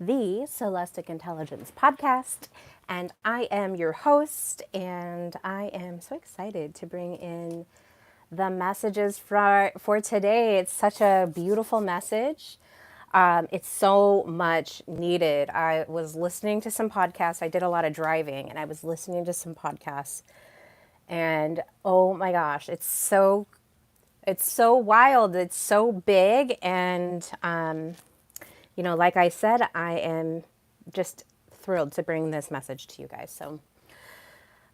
the Soulestic Intelligence podcast, and I am your host, and I am so excited to bring in the messages for today. It's such a beautiful message. It's so much needed. I was listening to some podcasts. I did a lot of driving, and I was listening to some podcasts, and oh my gosh, it's so wild. It's so big, and like I said, I am just thrilled to bring this message to you guys. So,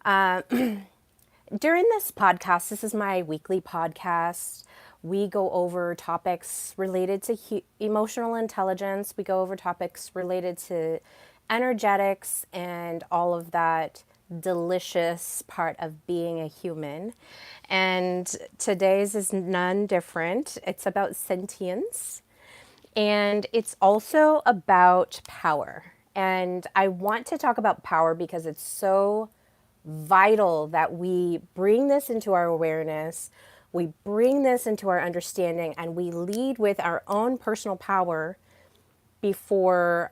during this podcast, this is my weekly podcast. We go over topics related to emotional intelligence. We go over topics related to energetics and all of that delicious part of being a human. And today's is none different. It's about sentience. And it's also about power. And I want to talk about power because it's so vital that we bring this into our awareness, we bring this into our understanding, and we lead with our own personal power before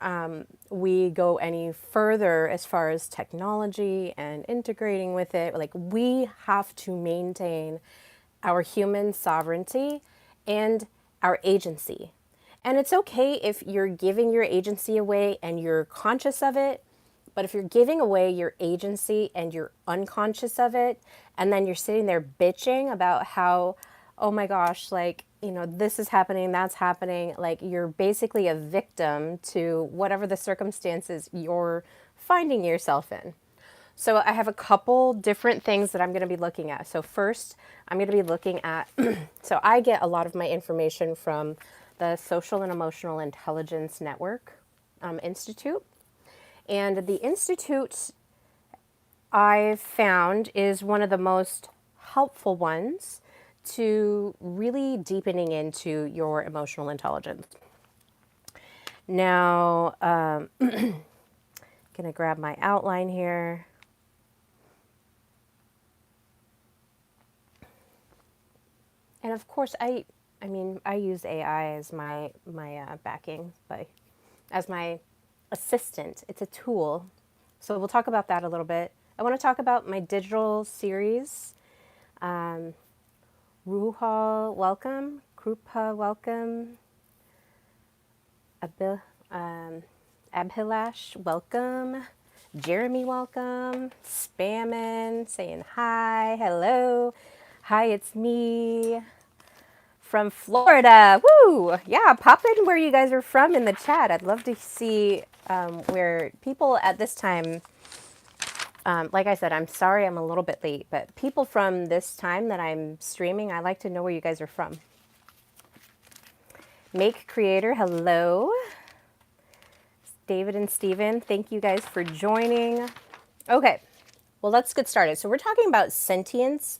we go any further as far as technology and integrating with it. Like, we have to maintain our human sovereignty and our agency. And it's okay if you're giving your agency away and you're conscious of it, but if you're giving away your agency and you're unconscious of it, and then you're sitting there bitching about how, oh my gosh, this is happening, that's happening, like, you're basically a victim to whatever the circumstances you're finding yourself in. So I have a couple different things that I'm going to be looking at. So first, I'm going to be looking at, so I get a lot of my information from the Social and Emotional Intelligence Network Institute. And the Institute, I've found, is one of the most helpful ones to really deepening into your emotional intelligence. Now, going to grab my outline here. And of course, I use AI as my backing, as my assistant. It's a tool. So we'll talk about that a little bit. I want to talk about my digital series. Ruha, welcome. Krupa, welcome. Abhilash, welcome. Jeremy, welcome. Spammin, saying hi, hello. Hi, it's me from Florida. Woo! Yeah, pop in where you guys are from in the chat. I'd love to see where people at this time, like I said, I'm sorry I'm a little bit late, but people from this time that I'm streaming, I like to know where you guys are from. Make Creator, hello. David and Steven, thank you guys for joining. Okay, well, let's get started. So we're talking about sentience,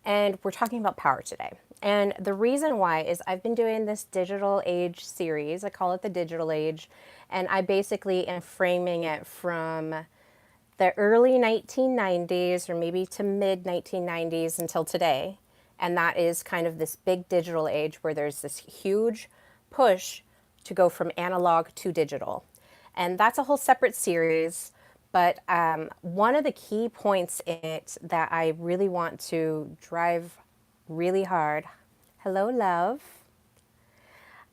and we're talking about power today. And the reason why is I've been doing this digital age series. I call it the digital age. And I basically am framing it from the early 1990s or maybe to mid 1990s until today. And that is kind of this big digital age where there's this huge push to go from analog to digital. And that's a whole separate series. But one of the key points in it that I really want to drive really hard, hello, love,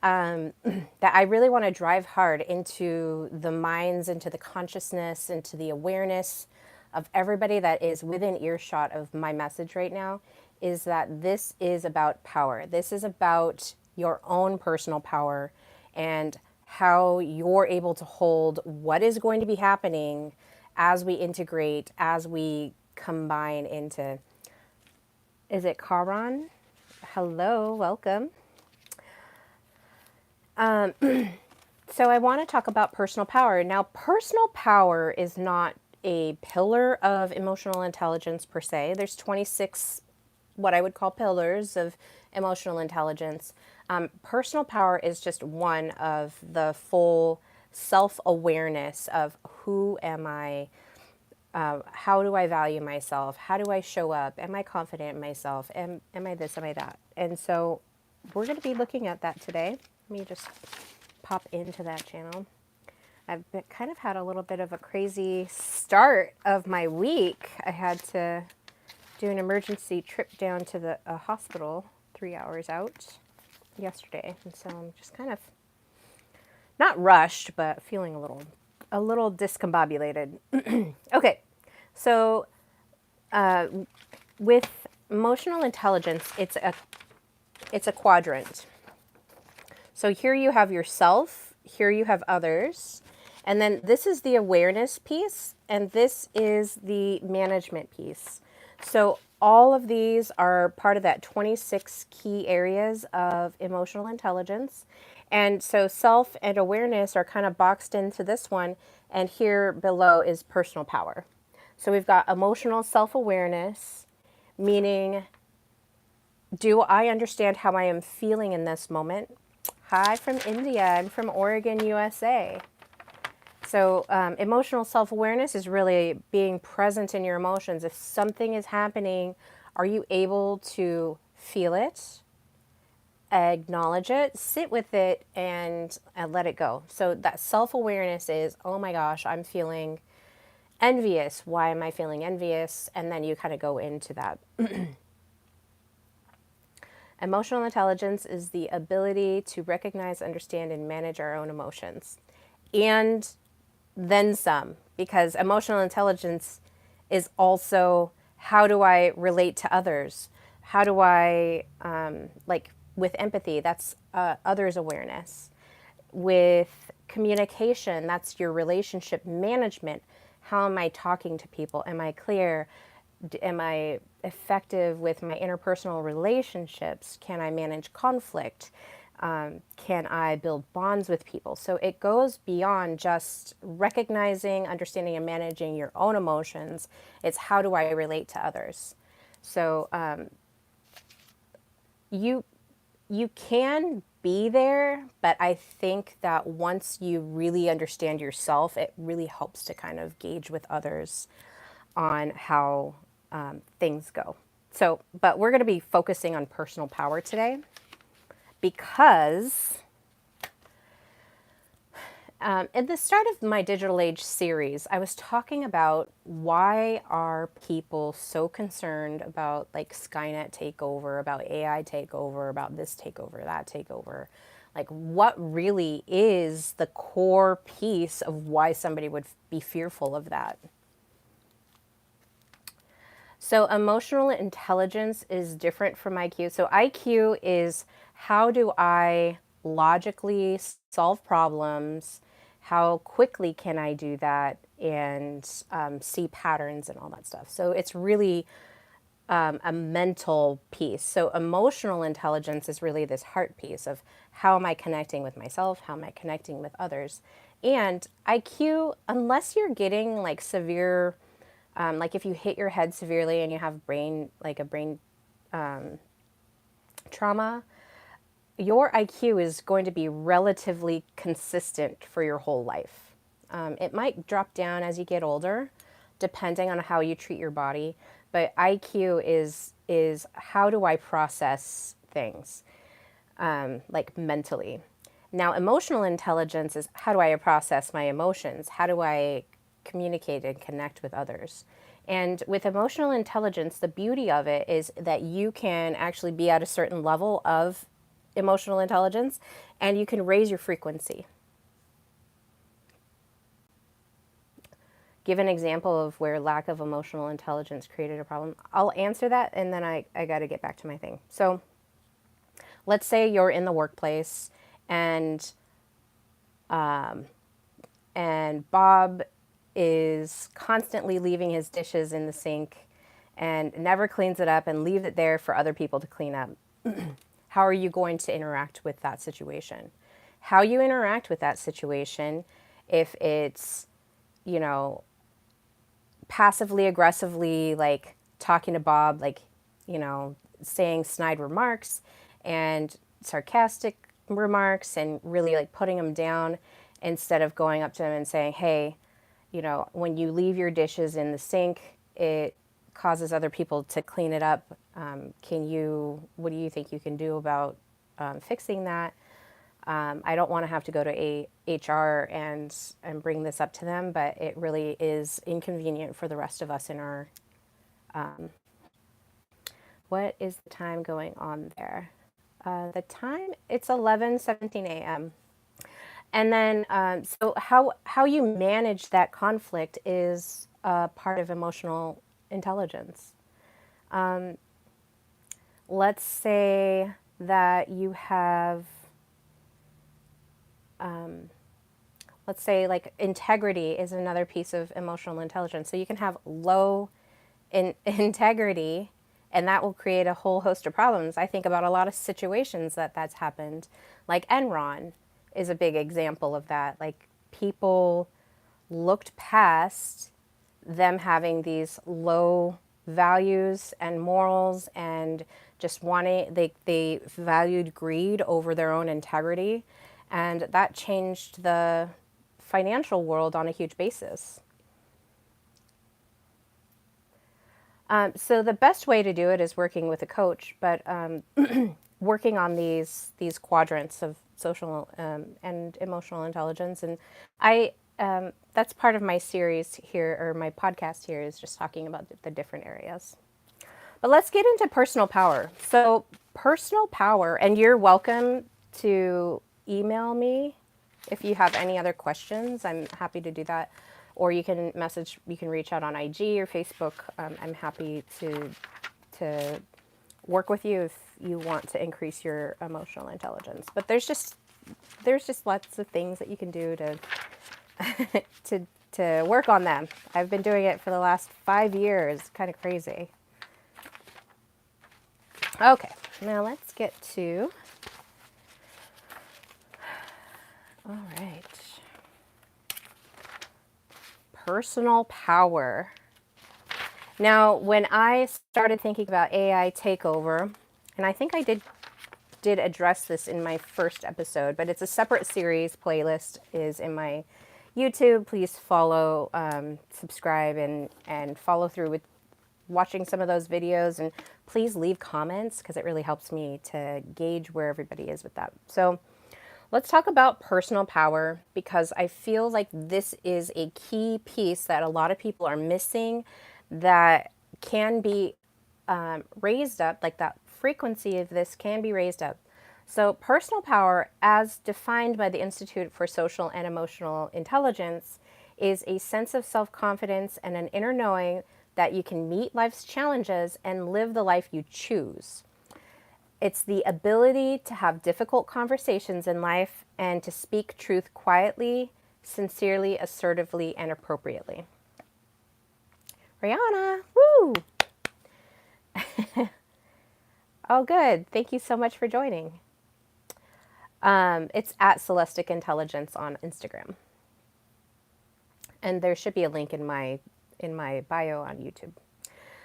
that I really want to drive hard into the minds, into the consciousness, into the awareness of everybody that is within earshot of my message right now, is that this is about power. This is about your own personal power and how you're able to hold what is going to be happening as we integrate, as we combine into, is it Karan? Hello, welcome. So I want to talk about personal power. Now, personal power is not a pillar of emotional intelligence per se. There's 26, what I would call pillars of emotional intelligence. Personal power is just one of the full self-awareness of who am I, how do I value myself, how do I show up, am I confident in myself, am I this, am I that? And so we're going to be looking at that today. Let me just pop into that channel. kind of had a little bit of a crazy start of my week. I had to do an emergency trip down to the hospital 3 hours out yesterday, and so I'm just kind of not rushed, but feeling a little discombobulated. Okay, so with emotional intelligence, it's a quadrant. So here you have yourself, here you have others, and then this is the awareness piece, and this is the management piece. So all of these are part of that 26 key areas of emotional intelligence. And so self and awareness are kind of boxed into this one, and here below is personal power. So we've got emotional self-awareness, meaning, do I understand how I am feeling in this moment? Hi from India. I'm from Oregon, USA. So emotional self-awareness is really being present in your emotions. If something is happening, are you able to feel it, acknowledge it, sit with it, and let it go? So that self-awareness is, oh my gosh, I'm feeling envious. Why am I feeling envious? And then you kind of go into that. Emotional intelligence is the ability to recognize, understand, and manage our own emotions. And then some, because emotional intelligence is also, how do I relate to others? How do I, like with empathy, that's others awareness. With communication, that's your relationship management. How am I talking to people? Am I clear? Am I effective with my interpersonal relationships? Can I manage conflict? Can I build bonds with people? So it goes beyond just recognizing, understanding, and managing your own emotions. It's how do I relate to others? So you can be there, but I think that once you really understand yourself, it really helps to kind of gauge with others on how things go. So, but we're going to be focusing on personal power today because at the start of my Digital Age series, I was talking about why are people so concerned about like Skynet takeover, about AI takeover, about this takeover, that takeover. Like what really is the core piece of why somebody would be fearful of that? So emotional intelligence is different from IQ. So IQ is, how do I logically solve problems? How quickly can I do that and see patterns and all that stuff? So it's really a mental piece. So emotional intelligence is really this heart piece of, how am I connecting with myself? How am I connecting with others? And IQ, unless you're getting like severe, like if you hit your head severely and you have brain trauma, your IQ is going to be relatively consistent for your whole life. It might drop down as you get older, depending on how you treat your body. But IQ is how do I process things, like mentally. Now, emotional intelligence is, how do I process my emotions? How do I communicate and connect with others? And with emotional intelligence, the beauty of it is that you can actually be at a certain level of emotional intelligence and you can raise your frequency. Give an example of where lack of emotional intelligence created a problem. I'll answer that and then I got to get back to my thing. So let's say you're in the workplace and Bob is constantly leaving his dishes in the sink and never cleans it up and leaves it there for other people to clean up. How are you going to interact with that situation? How you interact with that situation, if it's, you know, passively aggressively, like talking to Bob, like, you know, saying snide remarks and sarcastic remarks and really like putting him down, instead of going up to him and saying, hey, you know, when you leave your dishes in the sink, it causes other people to clean it up. What do you think you can do about fixing that? I don't want to have to go to HR and bring this up to them, but it really is inconvenient for the rest of us in our. What is the time going on there? The time, it's 11:17 a.m. And then, so how you manage that conflict is part of emotional intelligence. Let's say that you have, let's say like integrity is another piece of emotional intelligence. So you can have low integrity, and that will create a whole host of problems. I think about a lot of situations that's happened, like Enron is a big example of that. Like people looked past them having these low values and morals and just wanting, they valued greed over their own integrity, and that changed the financial world on a huge basis. So the best way to do it is working with a coach, but working on these quadrants of social and emotional intelligence, and I that's part of my series here, or my podcast here, is just talking about the different areas. But let's get into personal power. So personal power, and you're welcome to email me if you have any other questions. I'm happy to do that. Or you can reach out on IG or Facebook. I'm happy to work with you if you want to increase your emotional intelligence. But there's just lots of things that you can do to work on them. I've been doing it for the last 5 years. Kind of crazy. Okay, now let's get to, all right, personal power. Now, when I started thinking about AI takeover, and I think I did address this in my first episode, but it's a separate series. Playlist is in my YouTube. Please follow, subscribe, and follow through with watching some of those videos, and please leave comments because it really helps me to gauge where everybody is with that. So let's talk about personal power, because I feel like this is a key piece that a lot of people are missing, that can be raised up, like that frequency of this can be raised up. So personal power, as defined by the Institute for Social and Emotional Intelligence, is a sense of self-confidence and an inner knowing that you can meet life's challenges and live the life you choose. It's the ability to have difficult conversations in life and to speak truth quietly, sincerely, assertively, and appropriately. Rihanna, woo! Oh, good. Thank you so much for joining. It's at Soulestic Intelligence on Instagram. And there should be a link in my bio on YouTube.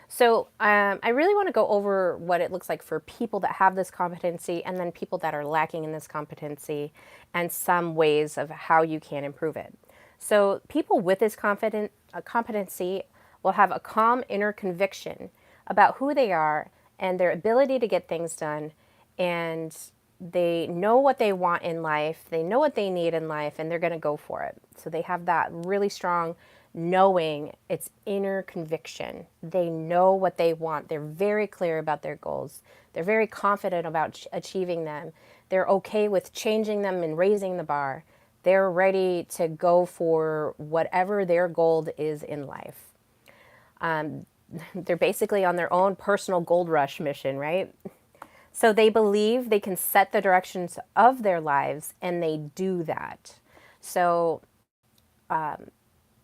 So I really want to go over what it looks like for people that have this competency, and then people that are lacking in this competency, and some ways of how you can improve it. So people with this competency will have a calm inner conviction about who they are and their ability to get things done, and they know what they want in life, they know what they need in life, and they're going to go for it. So they have that really strong knowing, it's inner conviction. They know what they want. They're very clear about their goals. They're very confident about achieving them. They're okay with changing them and raising the bar. They're ready to go for whatever their goal is in life. They're basically on their own personal gold rush mission, right? So they believe they can set the directions of their lives, and they do that. So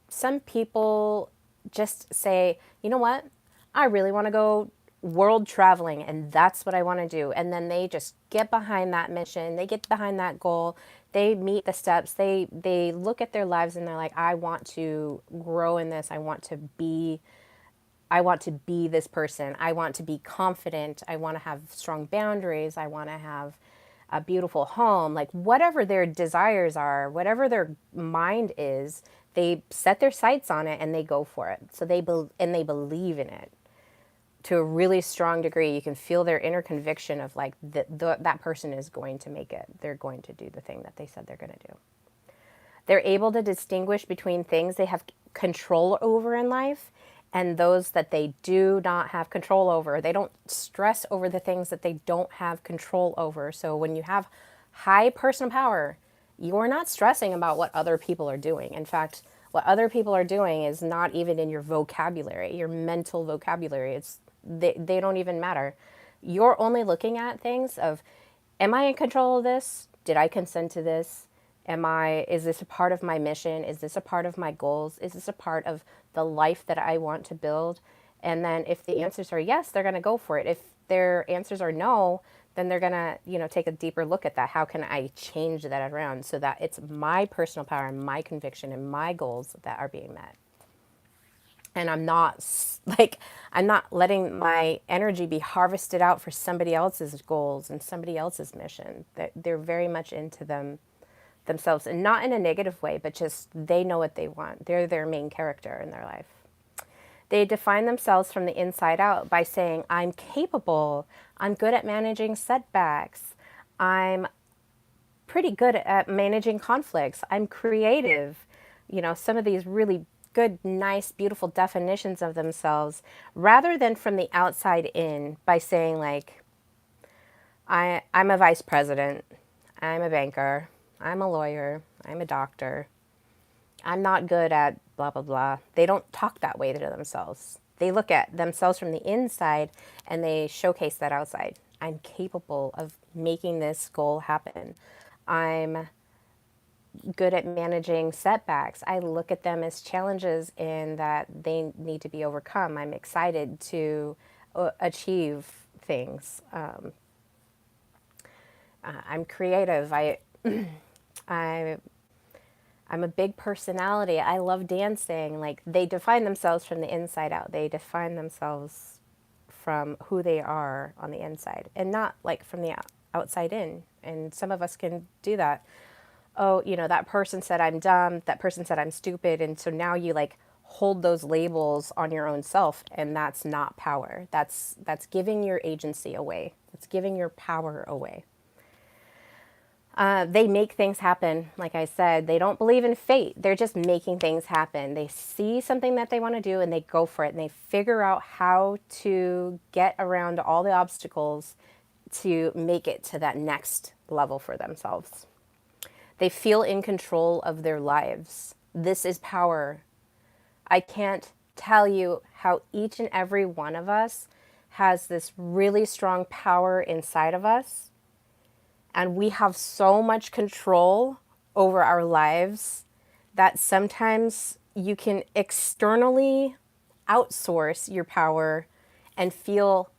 some people just say, you know what, I really want to go world traveling, and that's what I want to do. And then they just get behind that mission. They get behind that goal. They meet the steps. They look at their lives and they're like, I want to grow in this. I want to be this person. I want to be confident. I want to have strong boundaries. I want to have a beautiful home. Like whatever their desires are, whatever their mind is, they set their sights on it and they go for it. So they believe in it to a really strong degree. You can feel their inner conviction of like that person is going to make it. They're going to do the thing that they said they're going to do. They're able to distinguish between things they have control over in life and those that they do not have control over. They don't stress over the things that they don't have control over. So when you have high personal power, you're not stressing about what other people are doing. In fact, what other people are doing is not even in your vocabulary, your mental vocabulary. They don't even matter. You're only looking at things of, am I in control of this? Did I consent to this? Is this a part of my mission? Is this a part of my goals? Is this a part of the life that I want to build? And then if the answers are yes, they're going to go for it. If their answers are no, then they're going to, take a deeper look at that. How can I change that around so that it's my personal power and my conviction and my goals that are being met? And I'm not letting my energy be harvested out for somebody else's goals and somebody else's mission. They're very much into themselves, and not in a negative way, but just they know what they want. They're their main character in their life. They define themselves from the inside out by saying, I'm capable, I'm good at managing setbacks, I'm pretty good at managing conflicts, I'm creative. Some of these really good, nice, beautiful definitions of themselves, rather than from the outside in by saying like, I'm a vice president, I'm a banker, I'm a lawyer, I'm a doctor, I'm not good at blah, blah, blah. They don't talk that way to themselves. They look at themselves from the inside and they showcase that outside. I'm capable of making this goal happen. I'm good at managing setbacks. I look at them as challenges and that they need to be overcome. I'm excited to achieve things. I'm creative. I'm a big personality. I love dancing. Like, they define themselves from the inside out. They define themselves from who they are on the inside and not like from the outside in. And some of us can do that. Oh, that person said I'm dumb. That person said I'm stupid. And so now you like hold those labels on your own self, and that's not power. That's giving your agency away. It's giving your power away. They make things happen. Like I said, they don't believe in fate. They're just making things happen. They see something that they want to do and they go for it, and they figure out how to get around all the obstacles to make it to that next level for themselves. They feel in control of their lives. This is power. I can't tell you how each and every one of us has this really strong power inside of us. And we have so much control over our lives that sometimes you can externally outsource your power and feel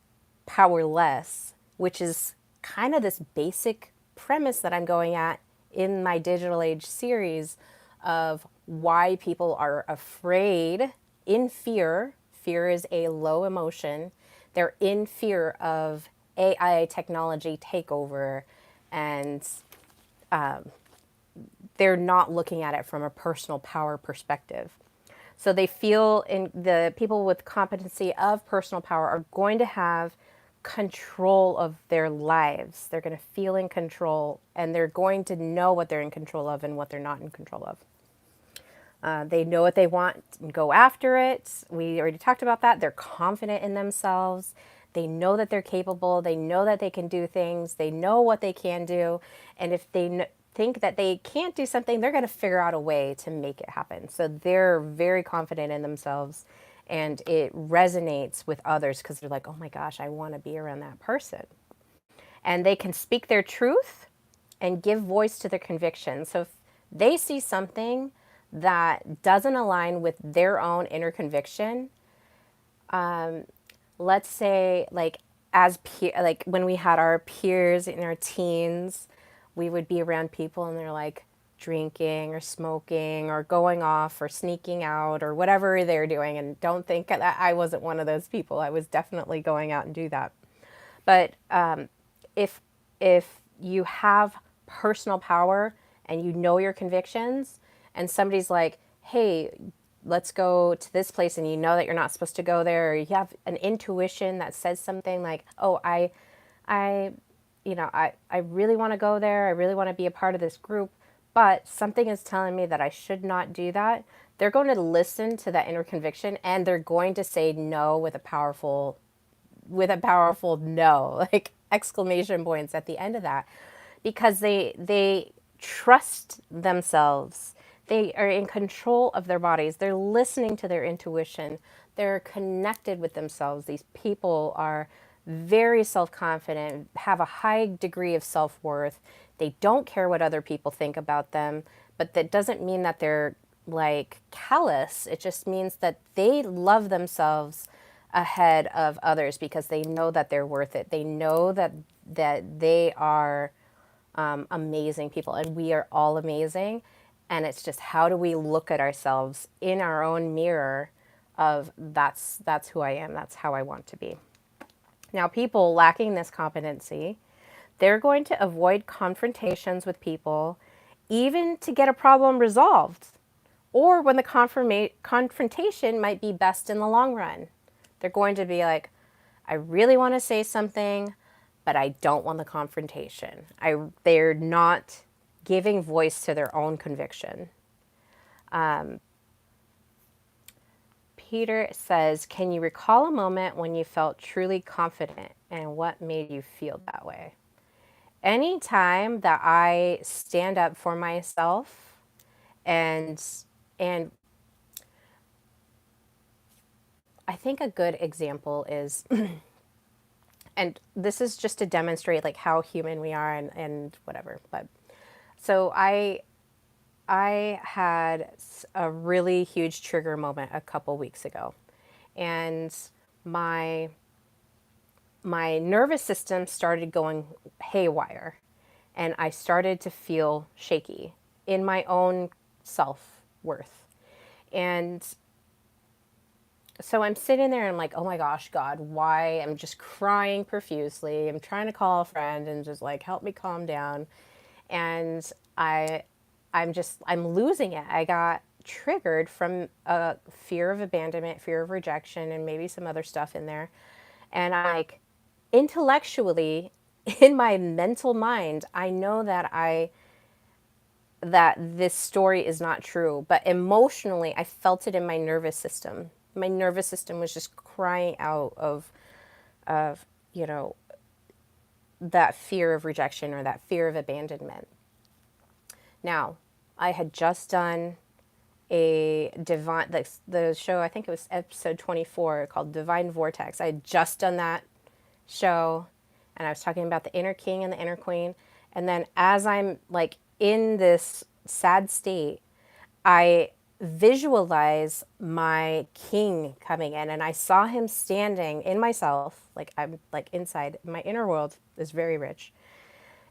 powerless, which is kind of this basic premise that I'm going at in my Digital Age series of why people are afraid, in fear. Fear is a low emotion. They're in fear of AI technology takeover, and they're not looking at it from a personal power perspective. So they feel in the people with competency of personal power are going to have control of their lives. They're going to feel in control, and they're going to know what they're in control of and what they're not in control of. They know what they want and go after it. We already talked about that. They're confident in themselves. They know that they're capable. They know that they can do things. They know what they can do. And if they think that they can't do something, they're going to figure out a way to make it happen. So they're very confident in themselves, and it resonates with others because they're like, oh my gosh, I want to be around that person. And they can speak their truth and give voice to their convictions. So if they see something that doesn't align with their own inner conviction, let's say like like when we had our peers in our teens, we would be around people and they're like drinking or smoking or going off or sneaking out or whatever they're doing. And don't think that I wasn't one of those people. I was definitely going out and do that. But if you have personal power and you know your convictions, and somebody's like, hey, let's go to this place, and you know that you're not supposed to go there, or you have an intuition that says something like, oh, I I really want to go there. I really want to be a part of this group, but something is telling me that I should not do that. They're going to listen to that inner conviction, and they're going to say no with a powerful no, like exclamation points at the end of that, because they trust themselves. They are in control of their bodies. They're listening to their intuition. They're connected with themselves. These people are very self-confident, have a high degree of self-worth. They don't care what other people think about them, but that doesn't mean that they're like callous. It just means that they love themselves ahead of others because they know that they're worth it. They know that they are amazing people, and we are all amazing. And it's just, how do we look at ourselves in our own mirror of that's who I am, that's how I want to be. Now, people lacking this competency, they're going to avoid confrontations with people, even to get a problem resolved, or when the confrontation might be best in the long run. They're going to be like, I really want to say something, but I don't want the confrontation. They're not giving voice to their own conviction. Peter says, can you recall a moment when you felt truly confident, and what made you feel that way? Anytime that I stand up for myself, and and I think a good example is and this is just to demonstrate like how human we are, and whatever, but so I had a really huge trigger moment a couple weeks ago, and my nervous system started going haywire, and I started to feel shaky in my own self-worth. And so I'm sitting there and I'm like, oh my gosh, God, why? I'm just crying profusely. I'm trying to call a friend and just like, help me calm down. And I'm losing it. I got triggered from a fear of abandonment, fear of rejection, and maybe some other stuff in there. And I like, intellectually, in my mental mind, I know that this story is not true, but emotionally I felt it in my nervous system. My nervous system was just crying out of you know, that fear of rejection or that fear of abandonment. Now, I had just done a divine, the show, I think it was episode 24, called Divine Vortex. I had just done that show, and I was talking about the inner king and the inner queen. And then as I'm like in this sad state, I visualize my king coming in, and I saw him standing in myself, like I'm like inside. My inner world is very rich.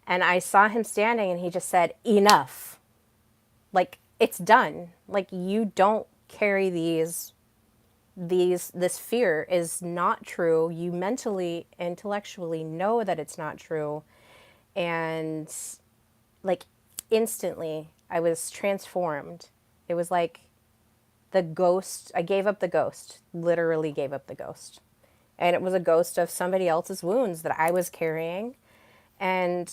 And I saw him standing, and he just said, enough. Like, it's done. Like, you don't carry this fear is not true. You mentally, intellectually know that it's not true. And like, instantly I was transformed. It was like the ghost, I gave up the ghost, literally gave up the ghost. And it was a ghost of somebody else's wounds that I was carrying. And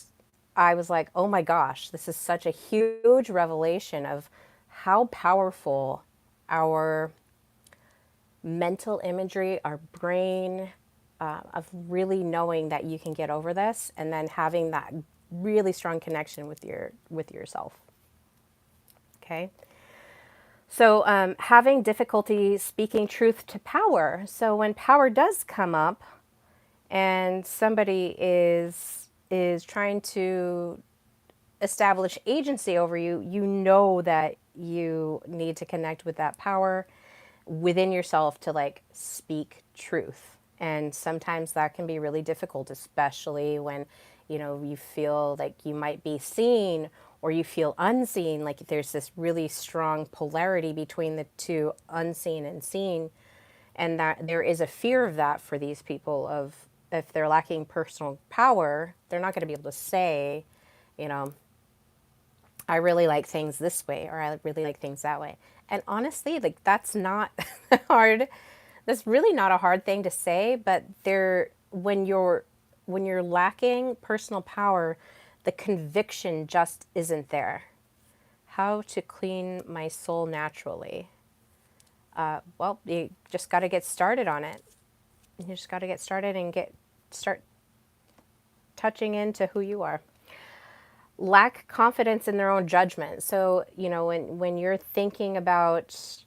I was like, oh my gosh, this is such a huge revelation of how powerful our mental imagery, our brain, of really knowing that you can get over this, and then having that really strong connection with yourself. Okay. So having difficulty speaking truth to power. So when power does come up, and somebody is trying to establish agency over you, you know that you need to connect with that power within yourself to like speak truth. And sometimes that can be really difficult, especially when, you know, you feel like you might be seen or you feel unseen. Like there's this really strong polarity between the two, unseen and seen. And that there is a fear of that for these people, of if they're lacking personal power, they're not going to be able to say, you know, I really like things this way, or I really like things that way. And honestly, like that's not hard. That's really not a hard thing to say, but when you're lacking personal power, the conviction just isn't there. How to clean my soul naturally? Well, you just got to get started on it. You just got to get started and start touching into who you are. Lack confidence in their own judgment. So, when you're thinking about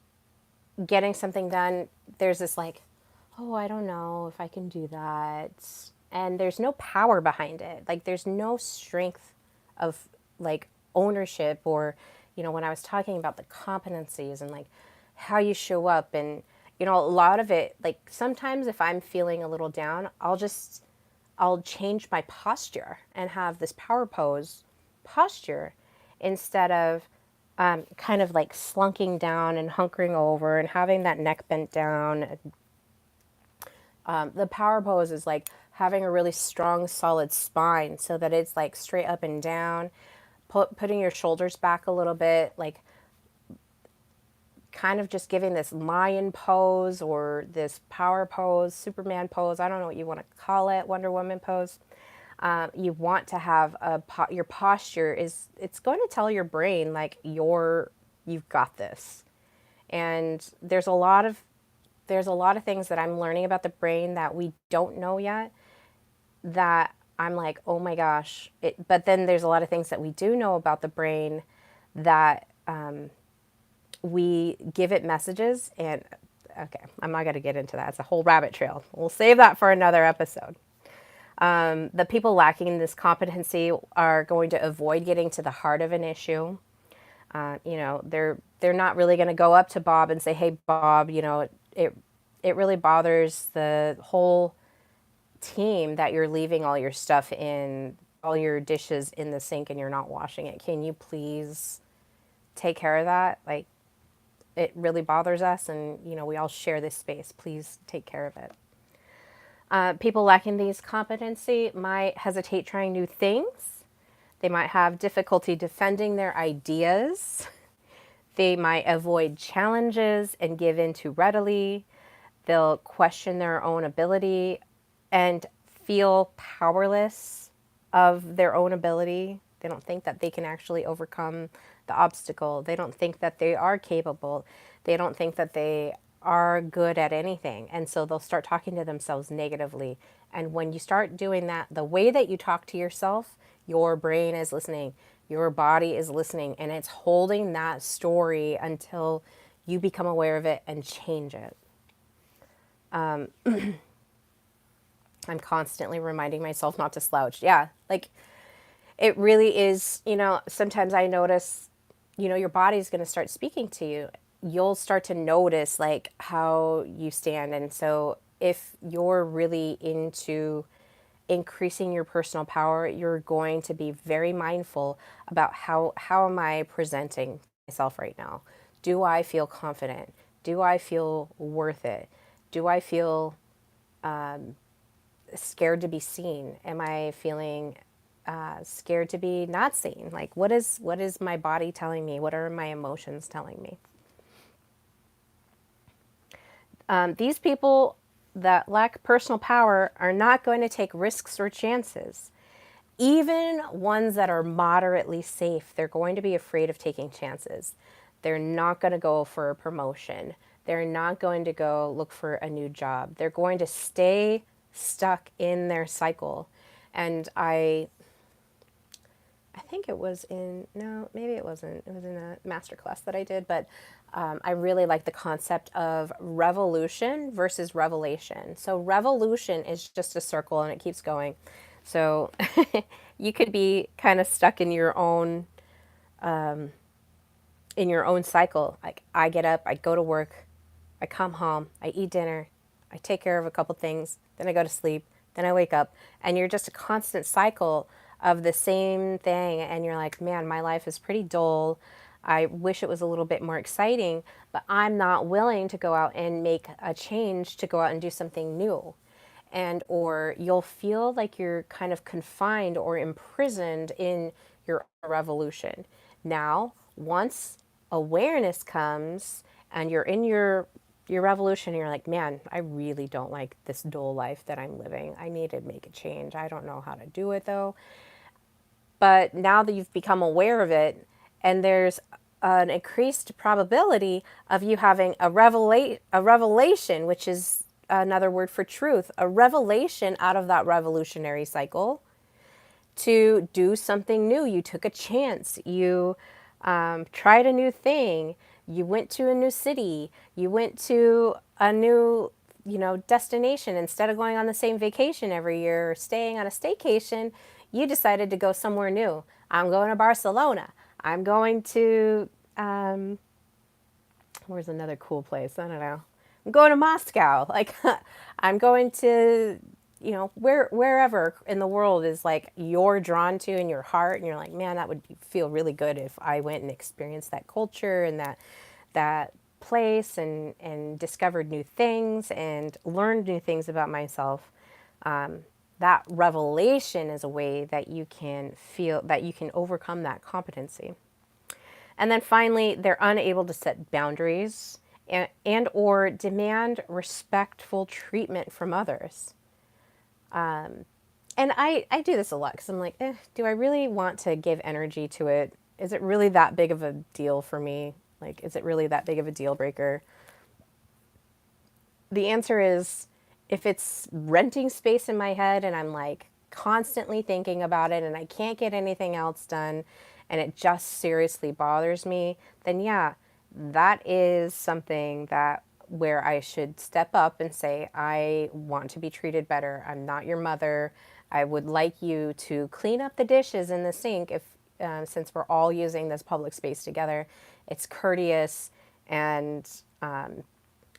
getting something done, there's this like, oh, I don't know if I can do that. And there's no power behind it. Like, there's no strength of like ownership, or, when I was talking about the competencies and like how you show up, and, a lot of it, like sometimes if I'm feeling a little down, I'll change my posture and have this power pose posture instead of kind of like slunking down and hunkering over and having that neck bent down. The power pose is like having a really strong, solid spine so that it's like straight up and down, putting your shoulders back a little bit, like kind of just giving this lion pose or this power pose, Superman pose. I don't know what you want to call it, Wonder Woman pose. You want to have your posture is, it's going to tell your brain like you've got this. And there's a lot of things that I'm learning about the brain that we don't know yet, that I'm like, oh my gosh. But then there's a lot of things that we do know about the brain that we give it messages. And okay, I'm not going to get into that. It's a whole rabbit trail. We'll save that for another episode. The people lacking this competency are going to avoid getting to the heart of an issue. They're not really going to go up to Bob and say, "Hey, Bob, it really bothers the whole team that you're leaving all your stuff in, all your dishes in the sink, and you're not washing it. Can you please take care of that? Like, it really bothers us, and we all share this space. Please take care of it." People lacking these competency might hesitate trying new things. They might have difficulty defending their ideas. They might avoid challenges and give in too readily. They'll question their own ability and feel powerless of their own ability. They don't think that they can actually overcome the obstacle. They don't think that they are capable. They don't think that they are good at anything. And so they'll start talking to themselves negatively. And when you start doing that, the way that you talk to yourself, your brain is listening, your body is listening, and it's holding that story until you become aware of it and change it. I'm constantly reminding myself not to slouch. Yeah, like it really is, sometimes I notice, your body's going to start speaking to you. You'll start to notice like how you stand. And so if you're really into increasing your personal power, you're going to be very mindful about how am I presenting myself right now? Do I feel confident? Do I feel worth it? Do I feel scared to be seen? Am I feeling scared to be not seen? Like, what is my body telling me? What are my emotions telling me? These people that lack personal power are not going to take risks or chances. Even ones that are moderately safe, they're going to be afraid of taking chances. They're not going to go for a promotion. They're not going to go look for a new job. They're going to stay stuck in their cycle. And I think it was no, maybe it wasn't. It was in a masterclass that I did, but I really like the concept of revolution versus revelation. So revolution is just a circle and it keeps going. So you could be kind of stuck in your own cycle. Like, I get up, I go to work, I come home, I eat dinner, I take care of a couple things, then I go to sleep, then I wake up, and you're just a constant cycle of the same thing. And you're like, man, my life is pretty dull. I wish it was a little bit more exciting, but I'm not willing to go out and make a change, to go out and do something new. And or you'll feel like you're kind of confined or imprisoned in your revolution. Now, once awareness comes and you're in your revolution, you're like, man, I really don't like this dull life that I'm living. I need to make a change. I don't know how to do it though. But now that you've become aware of it, and there's an increased probability of you having a revelation, which is another word for truth, a revelation out of that revolutionary cycle to do something new. You took a chance. You tried a new thing. You went to a new city. You went to a new, destination. Instead of going on the same vacation every year or staying on a staycation, you decided to go somewhere new. I'm going to Barcelona. I'm going to, where's another cool place? I don't know. I'm going to Moscow. Like, I'm going to, wherever in the world is like you're drawn to in your heart, and you're like, man, that would feel really good if I went and experienced that culture and that place and discovered new things and learned new things about myself. That revelation is a way that you can feel that you can overcome that competency. And then finally, they're unable to set boundaries and or demand respectful treatment from others. And I do this a lot because I'm like, do I really want to give energy to it? Is it really that big of a deal for me? Like, is it really that big of a deal breaker? The answer is, if it's renting space in my head and I'm like constantly thinking about it and I can't get anything else done and it just seriously bothers me, then yeah, that is something that where I should step up and say, I want to be treated better. I'm not your mother. I would like you to clean up the dishes in the sink if since we're all using this public space together. It's courteous, and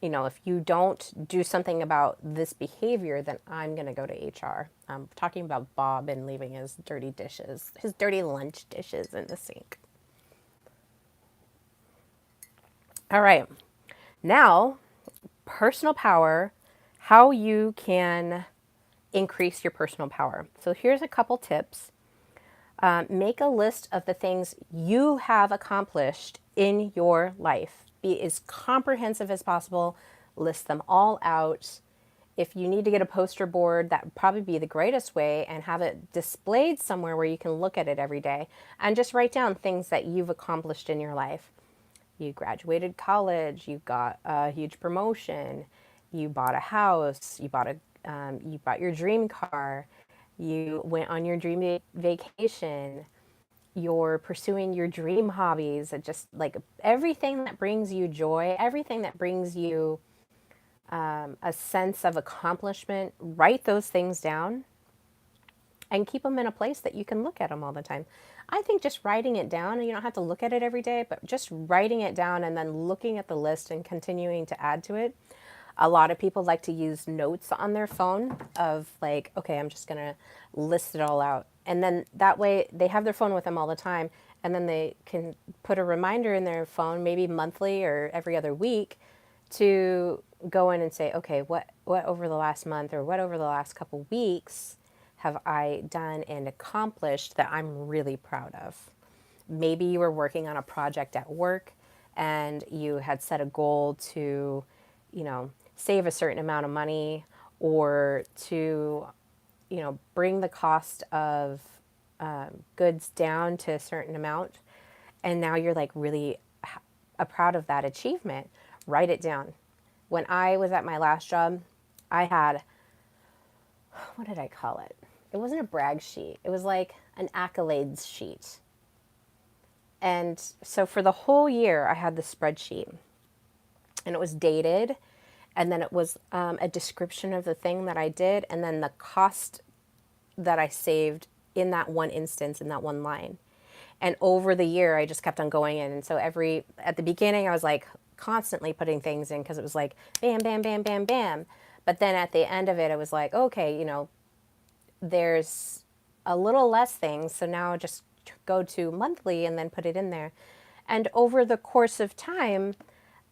if you don't do something about this behavior, then I'm going to go to HR. I'm talking about Bob and leaving his dirty dishes, his dirty lunch dishes in the sink. All right. Now, personal power, how you can increase your personal power. So here's a couple tips. Make a list of the things you have accomplished in your life. Be as comprehensive as possible. List them all out. If you need to get a poster board, that would probably be the greatest way, and have it displayed somewhere where you can look at it every day and just write down things that you've accomplished in your life. You graduated college, you got a huge promotion, you bought a house, you bought your dream car, you went on your dream vacation, you're pursuing your dream hobbies, just like everything that brings you joy, everything that brings you a sense of accomplishment. Write those things down and keep them in a place that you can look at them all the time. I think just writing it down, and you don't have to look at it every day, but just writing it down and then looking at the list and continuing to add to it. A lot of people like to use notes on their phone of like, okay, I'm just going to list it all out. And then that way they have their phone with them all the time. And then they can put a reminder in their phone, maybe monthly or every other week, to go in and say, okay, what over the last month or what over the last couple weeks have I done and accomplished that I'm really proud of? Maybe you were working on a project at work and you had set a goal to, save a certain amount of money, or to, bring the cost of goods down to a certain amount. And now you're like really proud of that achievement. Write it down. When I was at my last job, I had, what did I call it? It wasn't a brag sheet. It was like an accolades sheet. And so for the whole year, I had the spreadsheet, and it was dated. And then it was a description of the thing that I did, and then the cost that I saved in that one instance, in that one line. And over the year, I just kept on going in. And so at the beginning, I was like constantly putting things in because it was like bam, bam, bam, bam, bam. But then at the end of it, I was like, okay, there's a little less things. So now just go to monthly and then put it in there. And over the course of time,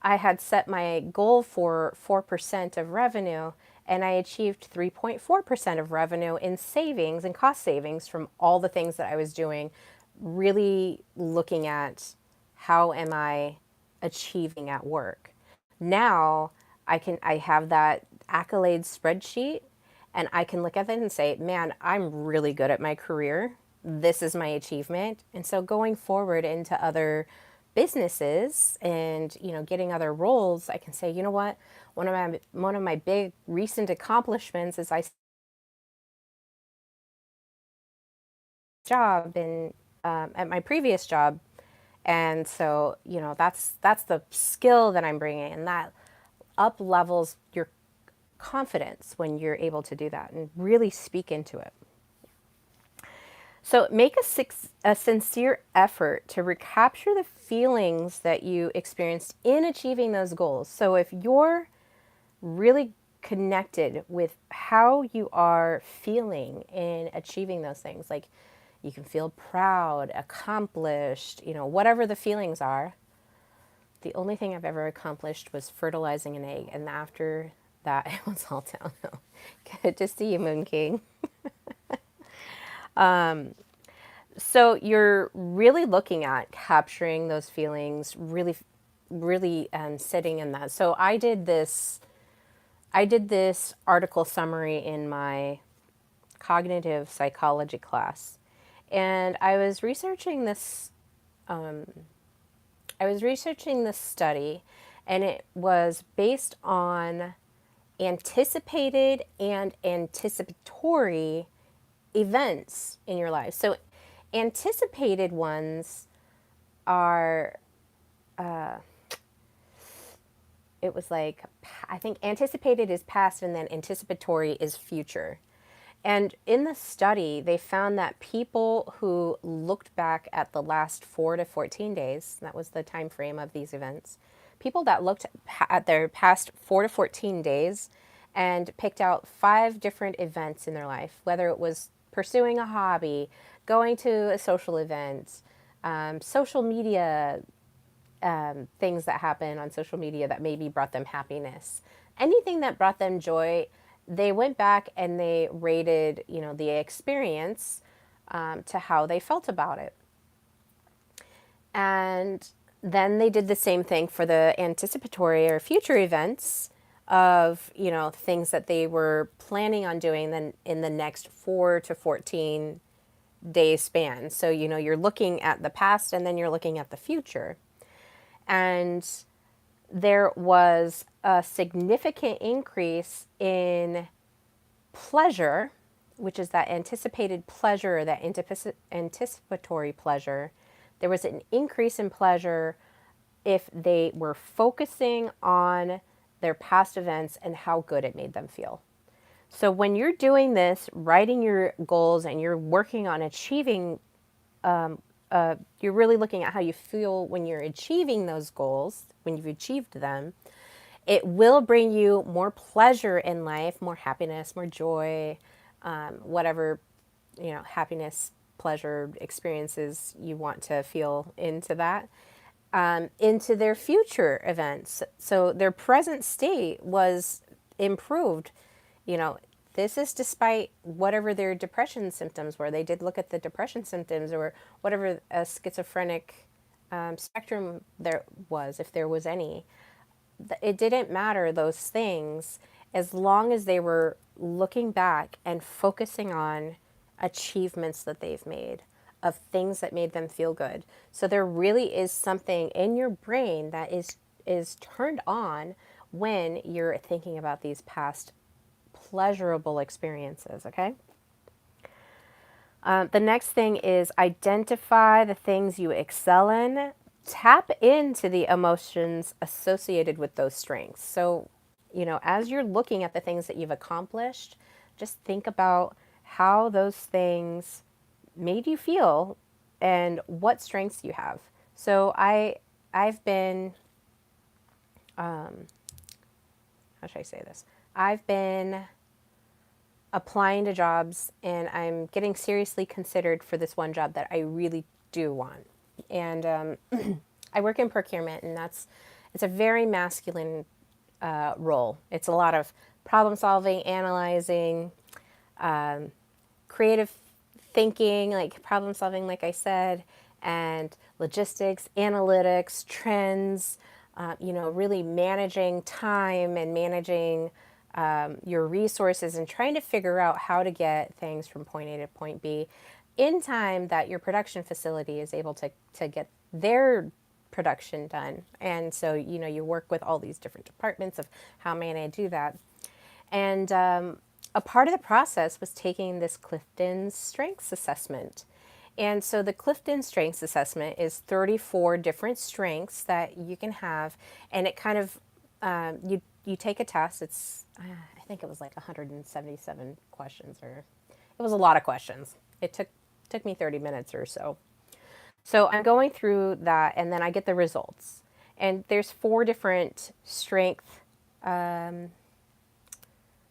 I had set my goal for 4% of revenue, and I achieved 3.4% of revenue in savings and cost savings from all the things that I was doing really looking at how am I achieving at work. Now I have that accolade spreadsheet and I can look at it and say, man, I'm really good at my career. This is my achievement. And so going forward into other businesses and, getting other roles, I can say, you know what? One of my big recent accomplishments is I job in at my previous job. And so, that's the skill that I'm bringing, and that up levels your confidence when you're able to do that and really speak into it. So make a sincere effort to recapture the feelings that you experienced in achieving those goals. So if you're really connected with how you are feeling in achieving those things, like you can feel proud, accomplished, whatever the feelings are. The only thing I've ever accomplished was fertilizing an egg, and after that, it was all downhill. Good to see you, Moon King. So you're really looking at capturing those feelings, really, really sitting in that. So I did this. I did this article summary in my cognitive psychology class, and I was researching this study, and it was based on anticipated and anticipatory events in your life. So, anticipated ones are, it was like, I think anticipated is past and then anticipatory is future. And in the study, they found that people who looked back at the last 4 to 14 days, that was the time frame of these events, people that looked at their past 4 to 14 days and picked out 5 different events in their life, whether it was pursuing a hobby, going to a social event, social media things that happen on social media that maybe brought them happiness, anything that brought them joy, they went back and they rated, the experience to how they felt about it. And then they did the same thing for the anticipatory or future events of, things that they were planning on doing then in the next 4 to 14 day span. So, you're looking at the past and then you're looking at the future. And there was a significant increase in pleasure, which is that anticipated pleasure, that anticipatory pleasure. There was an increase in pleasure if they were focusing on their past events and how good it made them feel. So when you're doing this, writing your goals and you're working on achieving, you're really looking at how you feel when you're achieving those goals, when you've achieved them. It will bring you more pleasure in life, more happiness, more joy, whatever, happiness, pleasure experiences you want to feel into that, into their future events. So their present state was improved. You know, this is despite whatever their depression symptoms were. They did look at the depression symptoms or whatever a schizophrenic spectrum there was, if there was any. It didn't matter those things as long as they were looking back and focusing on achievements that they've made, of things that made them feel good. So there really is something in your brain that is turned on when you're thinking about these past pleasurable experiences, okay? The next thing is identify the things you excel in. Tap into the emotions associated with those strengths. So, as you're looking at the things that you've accomplished, just think about how those things made you feel and what strengths you have. So I've been, how should I say this? I've been applying to jobs and I'm getting seriously considered for this one job that I really do want. And I work in procurement, and it's a very masculine role. It's a lot of problem solving, analyzing, creative thinking, like problem solving, like I said, and logistics, analytics, trends, really managing time and managing your resources and trying to figure out how to get things from point A to point B in time that your production facility is able to get their production done. And so, you work with all these different departments of how may I do that. And a part of the process was taking this Clifton Strengths Assessment. And so the Clifton Strengths Assessment is 34 different strengths that you can have, and it kind of you take a test. It's I think it was like 177 questions, or it was a lot of questions. It took me 30 minutes or so. So I'm going through that, and then I get the results. And there's 4 different strength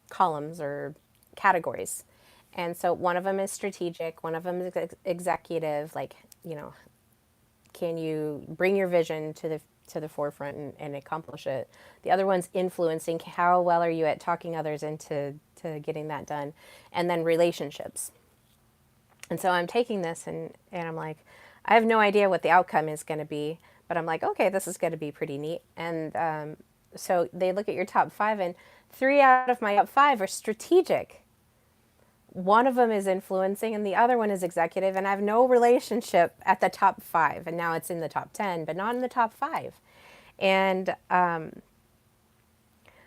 columns or categories. And so one of them is strategic, one of them is executive, like, can you bring your vision to the forefront and accomplish it? The other one's influencing, how well are you at talking others into to getting that done? And then relationships. And so I'm taking this and I'm like, I have no idea what the outcome is going to be, but I'm like, okay, this is going to be pretty neat. And so they look at your top 5, and 3 out of my top 5 are strategic. One of them is influencing and the other one is executive, and I have no relationship at the top 5, and now it's in the top 10, but not in the top 5. And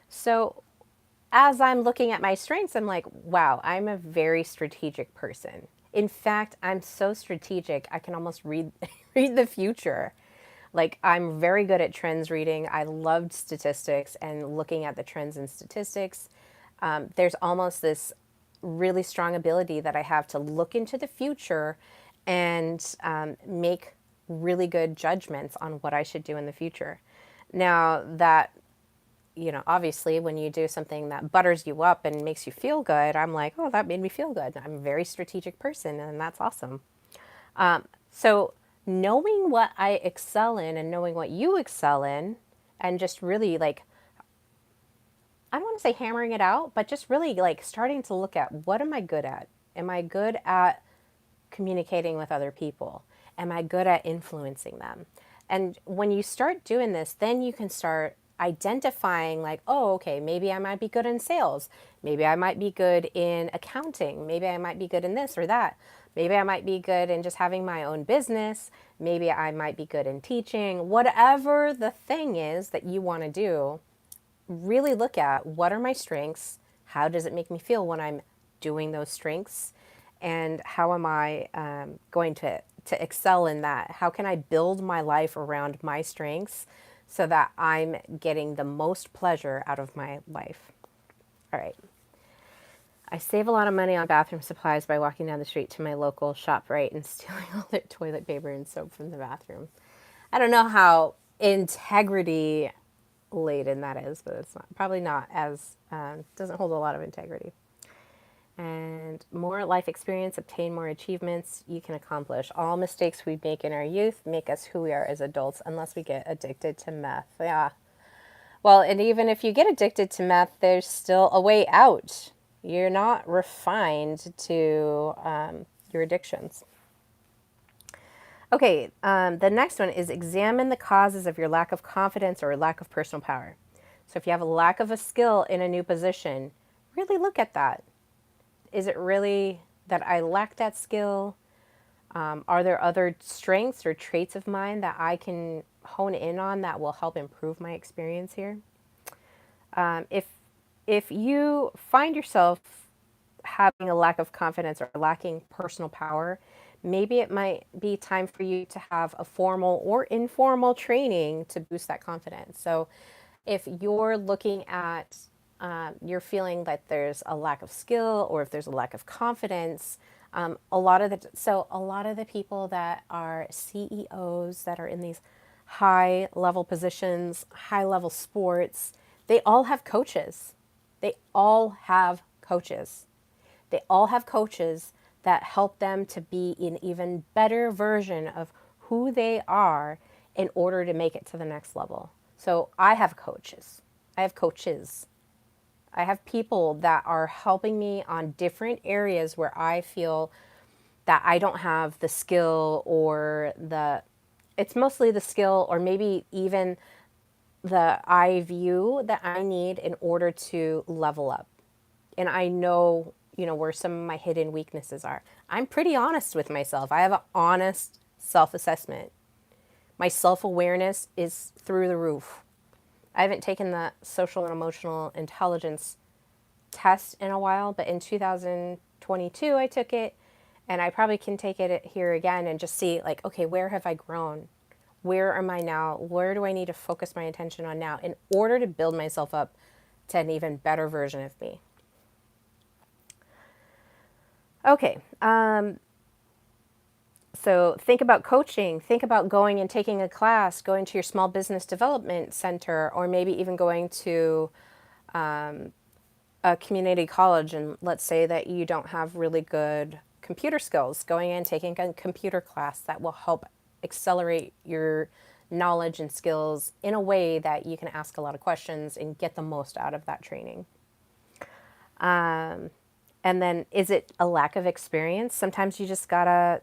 so as I'm looking at my strengths, I'm like, wow, I'm a very strategic person. In fact, I'm so strategic, I can almost read read the future. Like, I'm very good at trends reading. I loved statistics and looking at the trends in statistics. There's almost this really strong ability that I have to look into the future and make really good judgments on what I should do in the future. Now, that, obviously when you do something that butters you up and makes you feel good, I'm like, oh, that made me feel good. I'm a very strategic person, and that's awesome. So knowing what I excel in and knowing what you excel in, and just really, like, I don't want to say hammering it out, but just really like starting to look at, what am I good at? Am I good at communicating with other people? Am I good at influencing them? And when you start doing this, then you can start identifying, like, oh, okay, maybe I might be good in sales. Maybe I might be good in accounting. Maybe I might be good in this or that. Maybe I might be good in just having my own business. Maybe I might be good in teaching. Whatever the thing is that you want to do, really look at, what are my strengths? How does it make me feel when I'm doing those strengths? And how am I going to excel in that? How can I build my life around my strengths so that I'm getting the most pleasure out of my life? All right. I save a lot of money on bathroom supplies by walking down the street to my local ShopRite and stealing all their toilet paper and soap from the bathroom. I don't know how integrity laden that is, but it's probably not as, doesn't hold a lot of integrity. And more life experience, obtain more achievements you can accomplish. All mistakes we make in our youth make us who we are as adults, unless we get addicted to meth. Yeah. Well, and even if you get addicted to meth, there's still a way out. You're not refined to your addictions. Okay, the next one is examine the causes of your lack of confidence or lack of personal power. So if you have a lack of a skill in a new position, really look at that. Is it really that I lack that skill? Are there other strengths or traits of mine that I can hone in on that will help improve my experience here? If you find yourself having a lack of confidence or lacking personal power, maybe it might be time for you to have a formal or informal training to boost that confidence. So if you're looking at, you're feeling that there's a lack of skill, or if there's a lack of confidence, a lot of the people that are CEOs that are in these high level positions, high level sports, they all have coaches. They all have coaches. They all have coaches that help them to be an even better version of who they are in order to make it to the next level. So I have coaches. I have coaches. I have people that are helping me on different areas where I feel that I don't have the skill or it's mostly the skill or maybe even the eye view that I need in order to level up. And I know, where some of my hidden weaknesses are. I'm pretty honest with myself. I have an honest self-assessment. My self-awareness is through the roof. I haven't taken the social and emotional intelligence test in a while, but in 2022 I took it, and I probably can take it here again and just see like, okay, where have I grown? Where am I now? Where do I need to focus my attention on now in order to build myself up to an even better version of me? Okay, so think about coaching. Think about going and taking a class, going to your small business development center, or maybe even going to a community college. And let's say that you don't have really good computer skills, going in, taking a computer class that will help accelerate your knowledge and skills in a way that you can ask a lot of questions and get the most out of that training. And then, is it a lack of experience? Sometimes you just gotta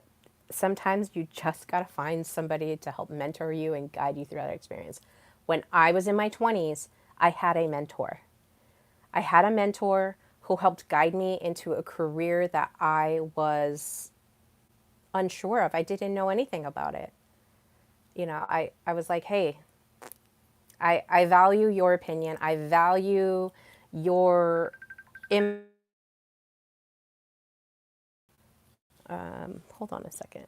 find somebody to help mentor you and guide you through that experience. When I was in my 20s, I had a mentor. I had a mentor who helped guide me into a career that I was unsure of. I didn't know anything about it. I was like, hey, I value your opinion. I value your hold on a second.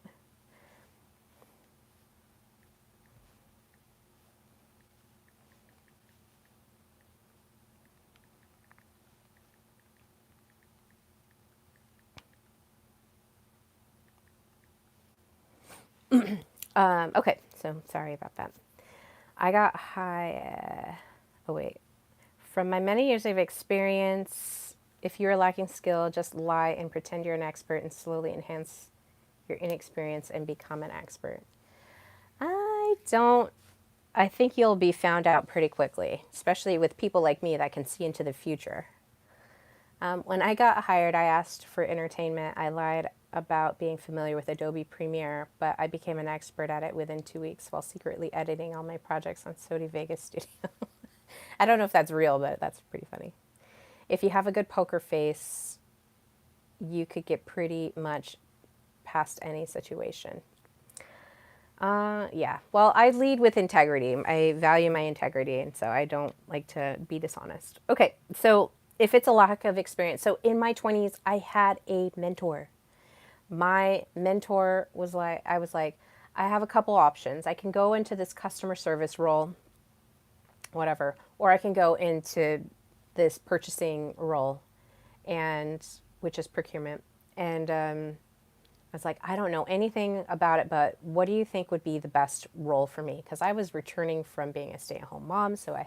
Okay, so sorry about that. I got high. Oh, wait. From my many years of experience, if you're lacking skill, just lie and pretend you're an expert and slowly enhance your inexperience and become an expert. I don't. I think you'll be found out pretty quickly, especially with people like me that can see into the future. When I got hired, I asked for entertainment. I lied about being familiar with Adobe Premiere, but I became an expert at it within 2 weeks while secretly editing all my projects on Sony Vegas Studio. I don't know if that's real, but that's pretty funny. If you have a good poker face, you could get pretty much past any situation. Yeah. Well, I lead with integrity. I value my integrity, and so I don't like to be dishonest. Okay, so if it's a lack of experience, so in my 20s, I had a mentor. My mentor was like, I have a couple options. I can go into this customer service role, whatever, or I can go into this purchasing role, and which is procurement. And I was like, I don't know anything about it, but what do you think would be the best role for me? Because I was returning from being a stay-at-home mom, so I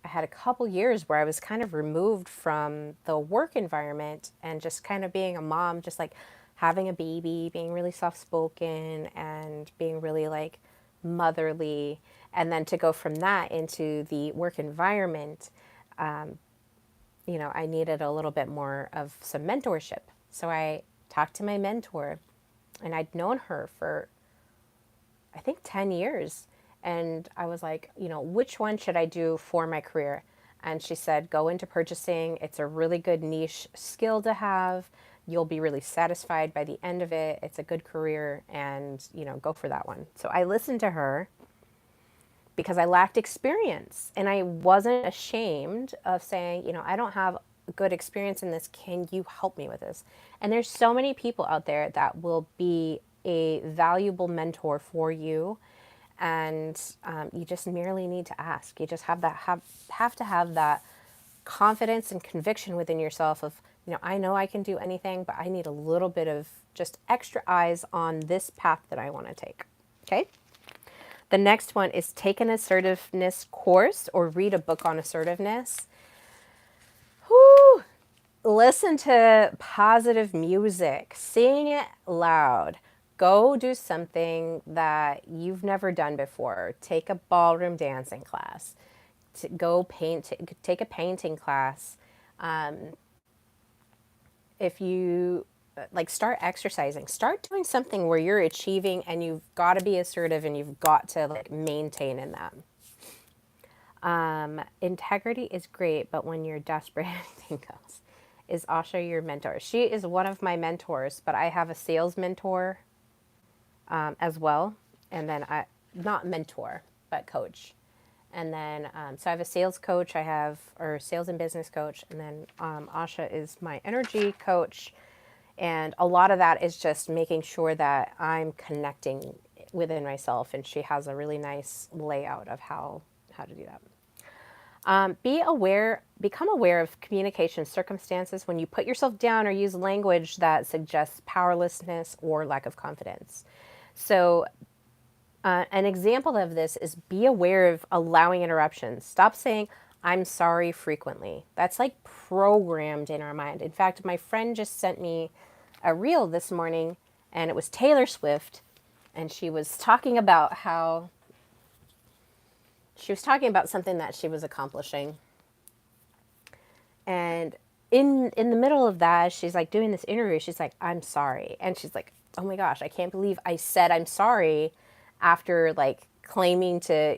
had a couple years where I was kind of removed from the work environment and just kind of being a mom, just like having a baby, being really soft-spoken and being really like motherly. And then to go from that into the work environment, I needed a little bit more of some mentorship. So I talked to my mentor, and I'd known her for, I think, 10 years. And I was like, which one should I do for my career? And she said, go into purchasing. It's a really good niche skill to have. You'll be really satisfied by the end of it. It's a good career, and, go for that one. So I listened to her because I lacked experience, and I wasn't ashamed of saying, I don't have good experience in this. Can you help me with this? And there's so many people out there that will be a valuable mentor for you, and you just merely need to ask. You just have to have that confidence and conviction within yourself of, I know I can do anything, but I need a little bit of just extra eyes on this path that I want to take. Okay? The next one is take an assertiveness course or read a book on assertiveness. Whew. Listen to positive music. Sing it loud. Go do something that you've never done before. Take a ballroom dancing class. Go paint. Take a painting class. if you like start exercising, start doing something where you're achieving and you've got to be assertive and you've got to like maintain in that. Integrity is great, but when you're desperate, anything goes. Is Asha your mentor? She is one of my mentors, but I have a sales mentor as well. And then not mentor, but coach. And then, so I have a sales coach, or sales and business coach. And then Asha is my energy coach. And a lot of that is just making sure that I'm connecting within myself. And she has a really nice layout of how to do that. Become aware of communication circumstances when you put yourself down or use language that suggests powerlessness or lack of confidence. So an example of this is be aware of allowing interruptions. Stop saying, I'm sorry frequently. That's like programmed in our mind. In fact, my friend just sent me a reel this morning and it was Taylor Swift. And she was talking about something that she was accomplishing. And in the middle of that, she's like doing this interview. She's like, I'm sorry. And she's like, oh my gosh, I can't believe I said I'm sorry after like claiming to,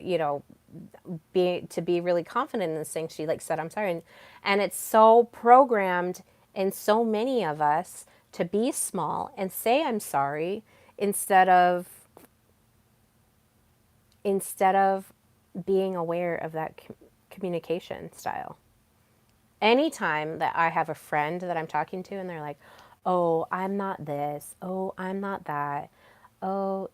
be really confident in this thing. She like said, I'm sorry. And it's so programmed in so many of us to be small and say, I'm sorry, instead of being aware of that communication style. Anytime that I have a friend that I'm talking to and they're like, oh, I'm not this, oh, I'm not that, oh,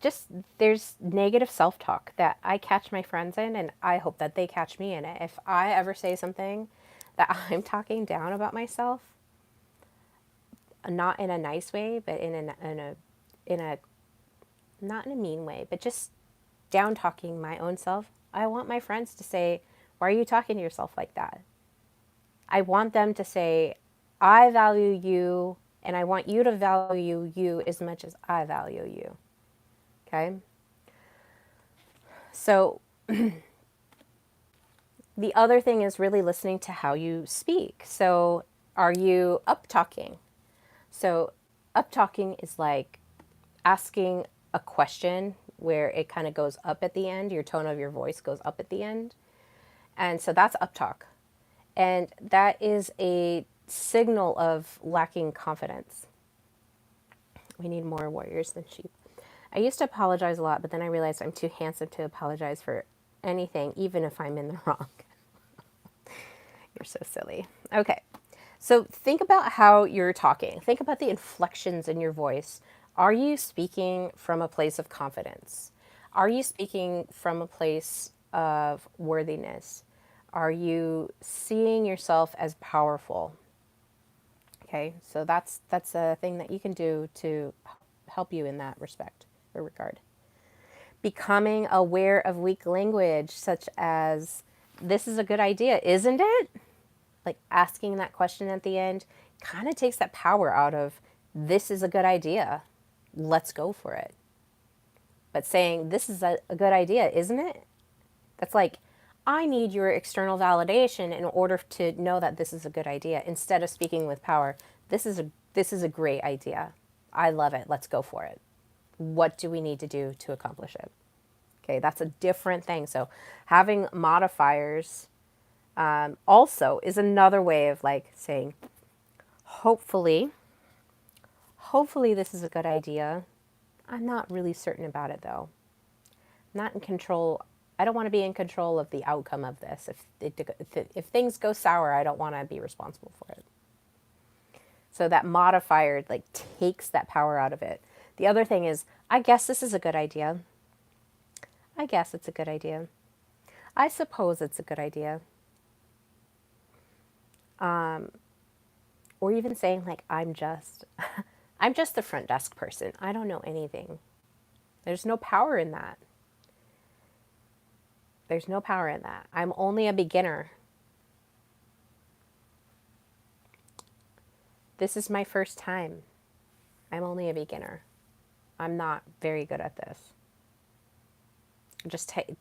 just there's negative self-talk that I catch my friends in, and I hope that they catch me in it. If I ever say something that I'm talking down about myself, not in a nice way, but in a not in a mean way, but just down talking my own self, I want my friends to say, why are you talking to yourself like that? I want them to say, I value you, and I want you to value you as much as I value you. Okay? So the other thing is really listening to how you speak. So are you up talking? So up talking is like asking a question where it kind of goes up at the end. Your tone of your voice goes up at the end. And so that's up talk. And that is a signal of lacking confidence. We need more warriors than sheep. I used to apologize a lot, but then I realized I'm too handsome to apologize for anything, even if I'm in the wrong. You're so silly. Okay. So think about how you're talking. Think about the inflections in your voice. Are you speaking from a place of confidence? Are you speaking from a place of worthiness? Are you seeing yourself as powerful? Okay, so that's a thing that you can do to help you in that respect or regard. Becoming aware of weak language, such as, this is a good idea, isn't it? Like asking that question at the end kind of takes that power out of, this is a good idea, let's go for it. But saying, this is a good idea, isn't it? That's like, I need your external validation in order to know that this is a good idea. Instead of speaking with power, this is a great idea. I love it. Let's go for it. What do we need to do to accomplish it? Okay, that's a different thing. So having modifiers also is another way of like saying, hopefully this is a good idea. I'm not really certain about it though. I'm not in control. I don't want to be in control of the outcome of this. If things go sour, I don't want to be responsible for it. So that modifier like takes that power out of it. The other thing is, I guess this is a good idea. I guess it's a good idea. I suppose it's a good idea. Or even saying like, I'm just the front desk person. I don't know anything. There's no power in that. There's no power in that. I'm only a beginner. This is my first time. I'm only a beginner. I'm not very good at this.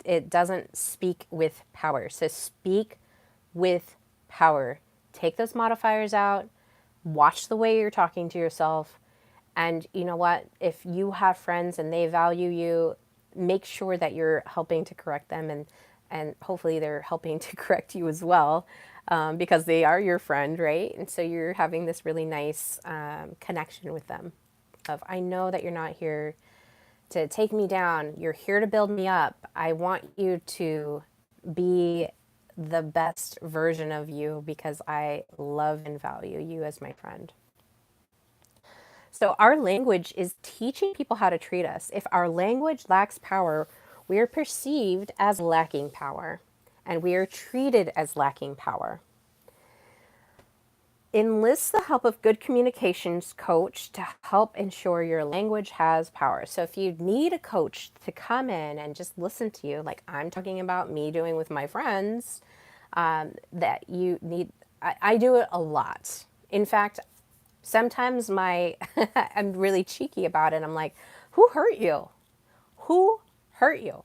It doesn't speak with power. So speak with power. take those modifiers out, watch the way you're talking to yourself. And you know what? If you have friends and they value you, make sure that you're helping to correct them, and hopefully they're helping to correct you as well, because they are your friend, right? And so you're having this really nice connection with them of, I know that you're not here to take me down. You're here to build me up. I want you to be the best version of you because I love and value you as my friend. So our language is teaching people how to treat us. If our language lacks power, we are perceived as lacking power, and we are treated as lacking power. Enlist the help of good communications coach to help ensure your language has power. So if you need a coach to come in and just listen to you, like I'm talking about me doing with my friends, that you need, I do it a lot. In fact, sometimes I'm really cheeky about it. I'm like, who hurt you? Who hurt you?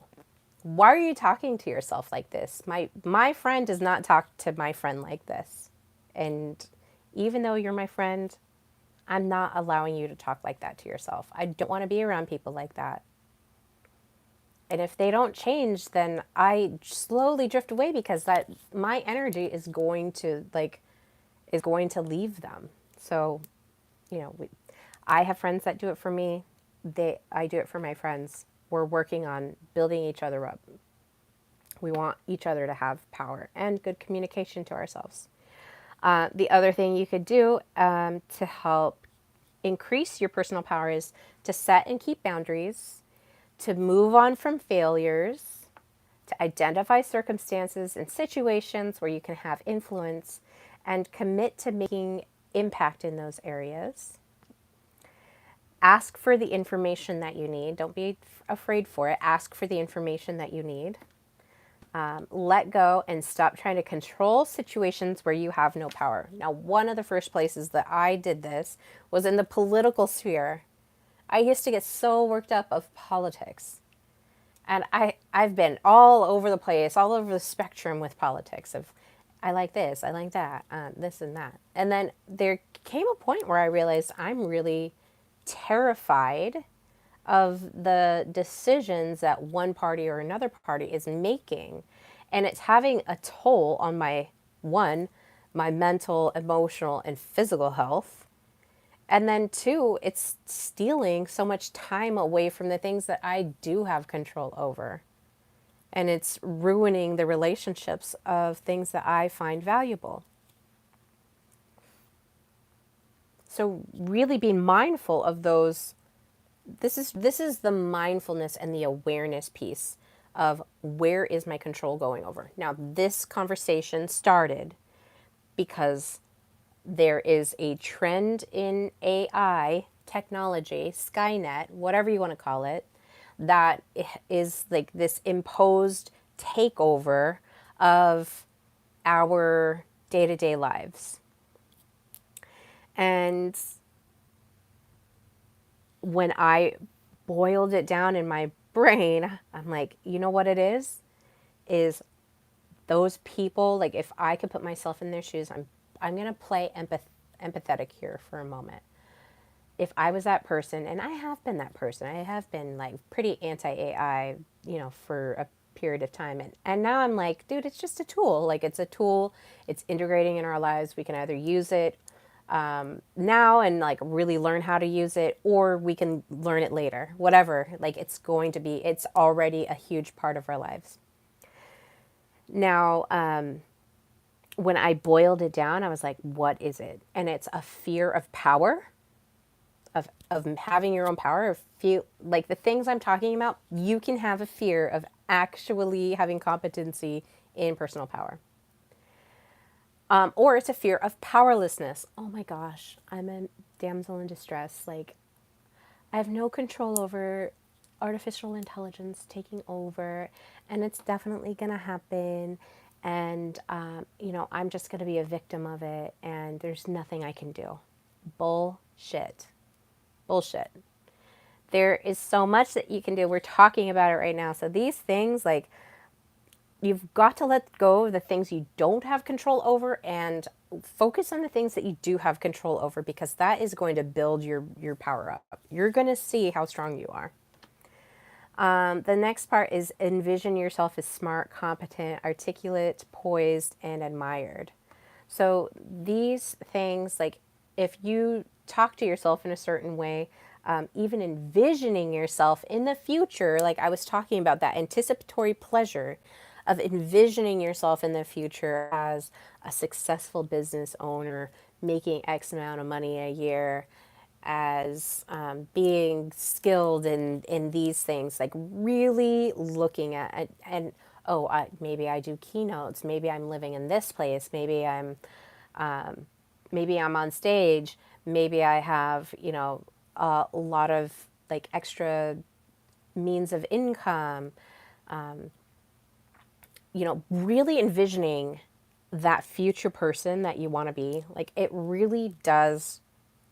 Why are you talking to yourself like this? My friend does not talk to my friend like this. And even though you're my friend, I'm not allowing you to talk like that to yourself. I don't want to be around people like that. And if they don't change, then I slowly drift away because that my energy is going to leave them. So, I have friends that do it for me. I do it for my friends. We're working on building each other up. We want each other to have power and good communication to ourselves. The other thing you could do to help increase your personal power is to set and keep boundaries, to move on from failures, to identify circumstances and situations where you can have influence, and commit to making impact in those areas. Ask for the information that you need. Don't be afraid for it. Ask for the information that you need. Let go and stop trying to control situations where you have no power. Now, one of the first places that I did this was in the political sphere. I used to get so worked up of politics. And I've been all over the place, all over the spectrum with politics of, I like this, I like that, this and that. And then there came a point where I realized I'm really terrified of the decisions that one party or another party is making. And it's having a toll on my mental, emotional, and physical health. And then two, it's stealing so much time away from the things that I do have control over. And it's ruining the relationships of things that I find valuable. So really being mindful of those. This is the mindfulness and the awareness piece of where is my control going over. Now, this conversation started because there is a trend in AI technology, Skynet, whatever you want to call it, that is like this imposed takeover of our day-to-day lives. And when I boiled it down in my brain, I'm like, you know what it is those people, like if I could put myself in their shoes, I'm going to play empathetic here for a moment. If I was that person, and I have been that person, I have been like pretty anti-AI, for a period of time. And now I'm like, dude, it's just a tool. Like it's a tool, it's integrating in our lives. We can either use it now and like really learn how to use it, or we can learn it later, whatever. Like it's already a huge part of our lives. Now, when I boiled it down, I was like, what is it? And it's a fear of power, of having your own power, feel like the things I'm talking about, you can have a fear of actually having competency in personal power. Or it's a fear of powerlessness. Oh my gosh, I'm a damsel in distress. Like, I have no control over artificial intelligence taking over, and it's definitely going to happen. And, I'm just going to be a victim of it, and there's nothing I can do. Bullshit. There is so much that you can do. We're talking about it right now. So these things, like, you've got to let go of the things you don't have control over and focus on the things that you do have control over, because that is going to build your power up. You're going to see how strong you are. The next part is envision yourself as smart, competent, articulate, poised, and admired. So these things, like if you talk to yourself in a certain way, even envisioning yourself in the future, like I was talking about, that anticipatory pleasure of envisioning yourself in the future as a successful business owner, making X amount of money a year, as being skilled in these things, like really looking at and oh, maybe I do keynotes, maybe I'm living in this place, maybe I'm on stage, maybe I have, you know, a lot of like extra means of income, you know, really envisioning that future person that you want to be. Like it really does,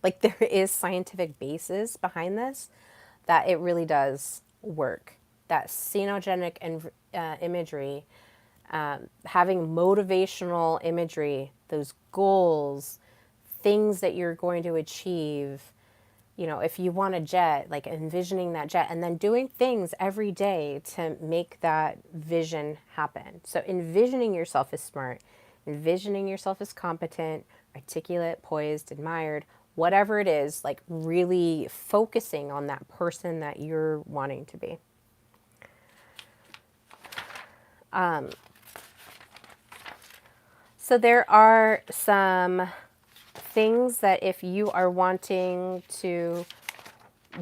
like there is scientific basis behind this, that it really does work. That scenogenic and imagery, having motivational imagery, those goals, things that you're going to achieve. You know, if you want a jet, like envisioning that jet and then doing things every day to make that vision happen. So envisioning yourself as smart, envisioning yourself as competent, articulate, poised, admired, whatever it is, like really focusing on that person that you're wanting to be. So there are some things that if you are wanting to,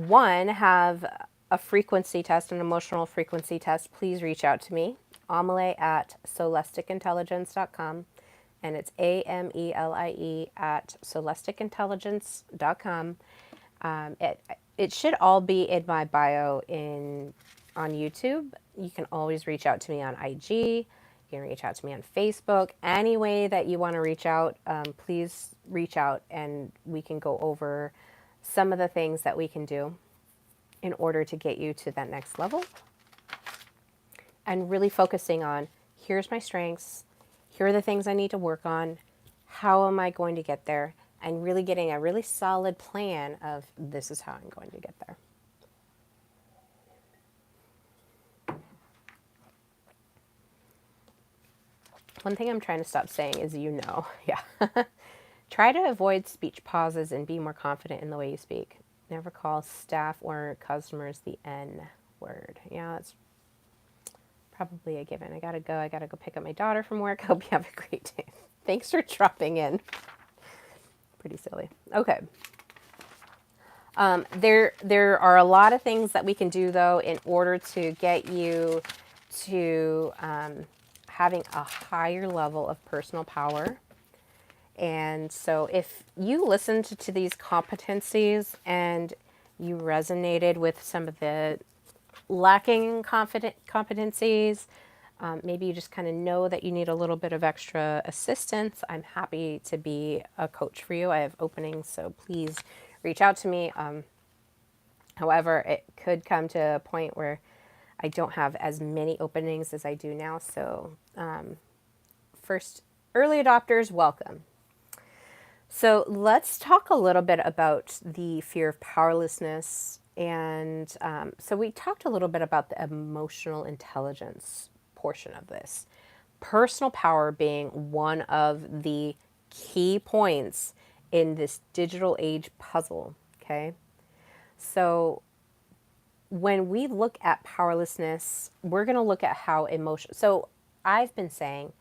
one, have a frequency test, an emotional frequency test, please reach out to me, Amelie at soulesticintelligence.com. And it's AMELIE at soulesticintelligence.com. It should all be in my bio on YouTube. You can always reach out to me on IG. You can reach out to me on Facebook. Any way that you want to reach out, please reach out and we can go over some of the things that we can do in order to get you to that next level. And really focusing on, here's my strengths, here are the things I need to work on, how am I going to get there, and really getting a really solid plan of this is how I'm going to get there. One thing I'm trying to stop saying is, you know, yeah. Try to avoid speech pauses and be more confident in the way you speak. Never call staff or customers the N word. Yeah, that's probably a given. I gotta go pick up my daughter from work. Hope you have a great day. Thanks for dropping in. Pretty silly. Okay. There are a lot of things that we can do though in order to get you to having a higher level of personal power. And so if you listened to these competencies and you resonated with some of the lacking competencies, maybe you just kind of know that you need a little bit of extra assistance, I'm happy to be a coach for you. I have openings, so please reach out to me. However, it could come to a point where I don't have as many openings as I do now. So first, early adopters, welcome. So let's talk a little bit about the fear of powerlessness. And so we talked a little bit about the emotional intelligence portion of this. Personal power being one of the key points in this digital age puzzle, okay? So when we look at powerlessness, we're going to look at how emotion. So I've been saying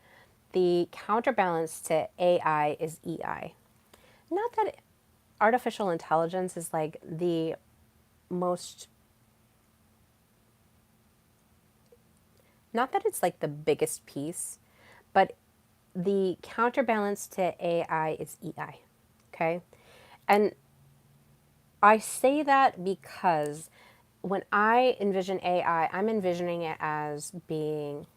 the counterbalance to AI is EI. Not that artificial intelligence is like the most, not that it's like the biggest piece, but the counterbalance to AI is EI, okay? And I say that because when I envision AI, I'm envisioning it as being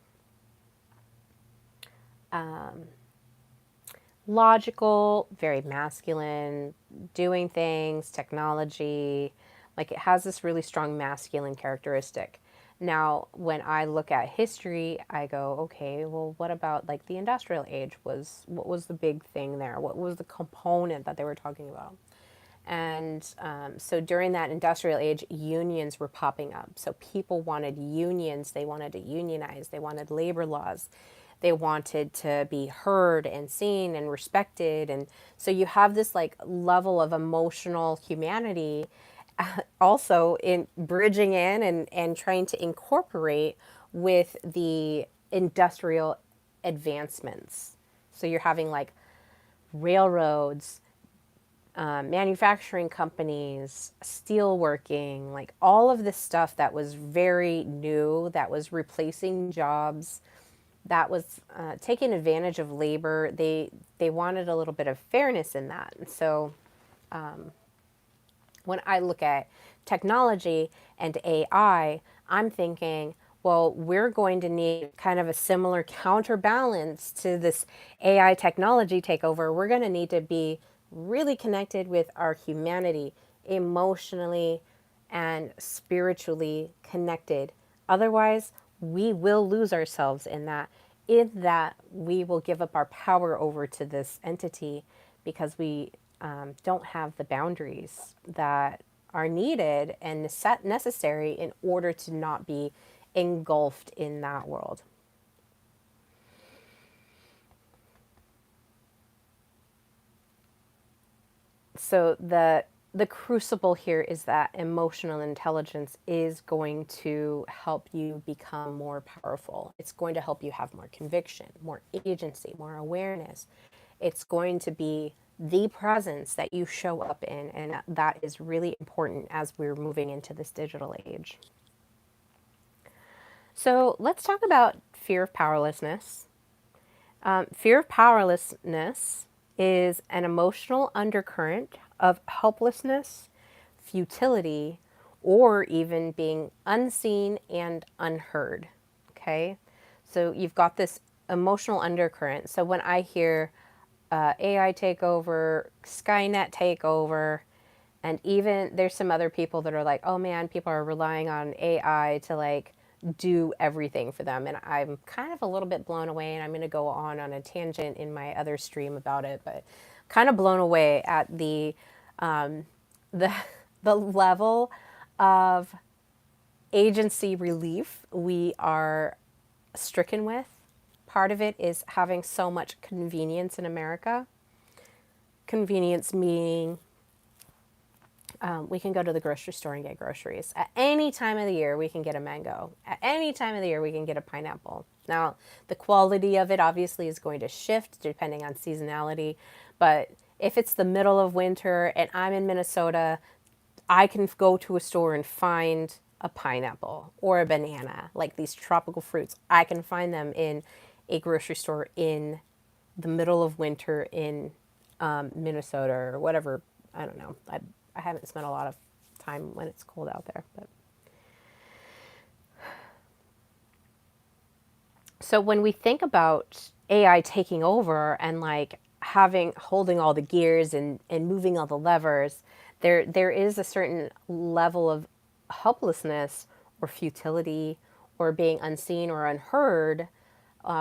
logical, very masculine, doing things, technology, like it has this really strong masculine characteristic. Now, when I look at history, I go, okay, well, what about like the industrial age? What was the big thing there? What was the component that they were talking about? And so during that industrial age, unions were popping up. So people wanted unions, they wanted to unionize, they wanted labor laws, they wanted to be heard and seen and respected. And so you have this like level of emotional humanity also in bridging in and trying to incorporate with the industrial advancements. So you're having like railroads, manufacturing companies, steelworking, like all of this stuff that was very new, that was replacing jobs, that was taking advantage of labor. They wanted a little bit of fairness in that. And so when I look at technology and AI, I'm thinking, well, we're going to need kind of a similar counterbalance to this AI technology takeover. We're going to need to be really connected with our humanity, emotionally and spiritually connected. Otherwise, we will lose ourselves in that we will give up our power over to this entity because we don't have the boundaries that are needed and necessary in order to not be engulfed in that world. So the crucible here is that emotional intelligence is going to help you become more powerful. It's going to help you have more conviction, more agency, more awareness. It's going to be the presence that you show up in, and that is really important as we're moving into this digital age. So let's talk about fear of powerlessness. Fear of powerlessness is an emotional undercurrent of helplessness, futility, or even being unseen and unheard. Okay? So you've got this emotional undercurrent. So when I hear AI takeover, Skynet takeover, and even there's some other people that are like, oh man, people are relying on AI to like do everything for them. And I'm kind of a little bit blown away, and I'm going to go on a tangent in my other stream about it, but kind of blown away at the the level of agency relief we are stricken with. Part of it is having so much convenience in America. Convenience meaning we can go to the grocery store and get groceries. At any time of the year, we can get a mango. At any time of the year, we can get a pineapple. Now, the quality of it obviously is going to shift depending on seasonality, but if it's the middle of winter and I'm in Minnesota, I can go to a store and find a pineapple or a banana, like these tropical fruits. I can find them in a grocery store in the middle of winter in Minnesota or whatever. I don't know. I haven't spent a lot of time when it's cold out there. But so when we think about AI taking over and like holding all the gears and moving all the levers, there is a certain level of helplessness or futility or being unseen or unheard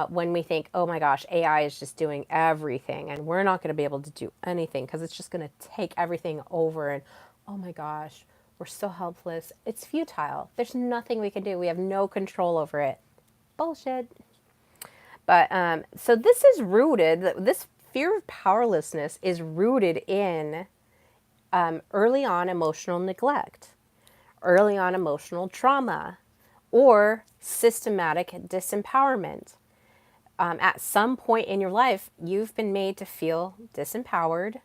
when we think, oh my gosh, AI is just doing everything and we're not going to be able to do anything because it's just going to take everything over. And oh my gosh, we're so helpless. It's futile. There's nothing we can do. We have no control over it. Bullshit. But so this fear of powerlessness is rooted in early on emotional neglect, early on emotional trauma, or systematic disempowerment. At some point in your life, you've been made to feel disempowered,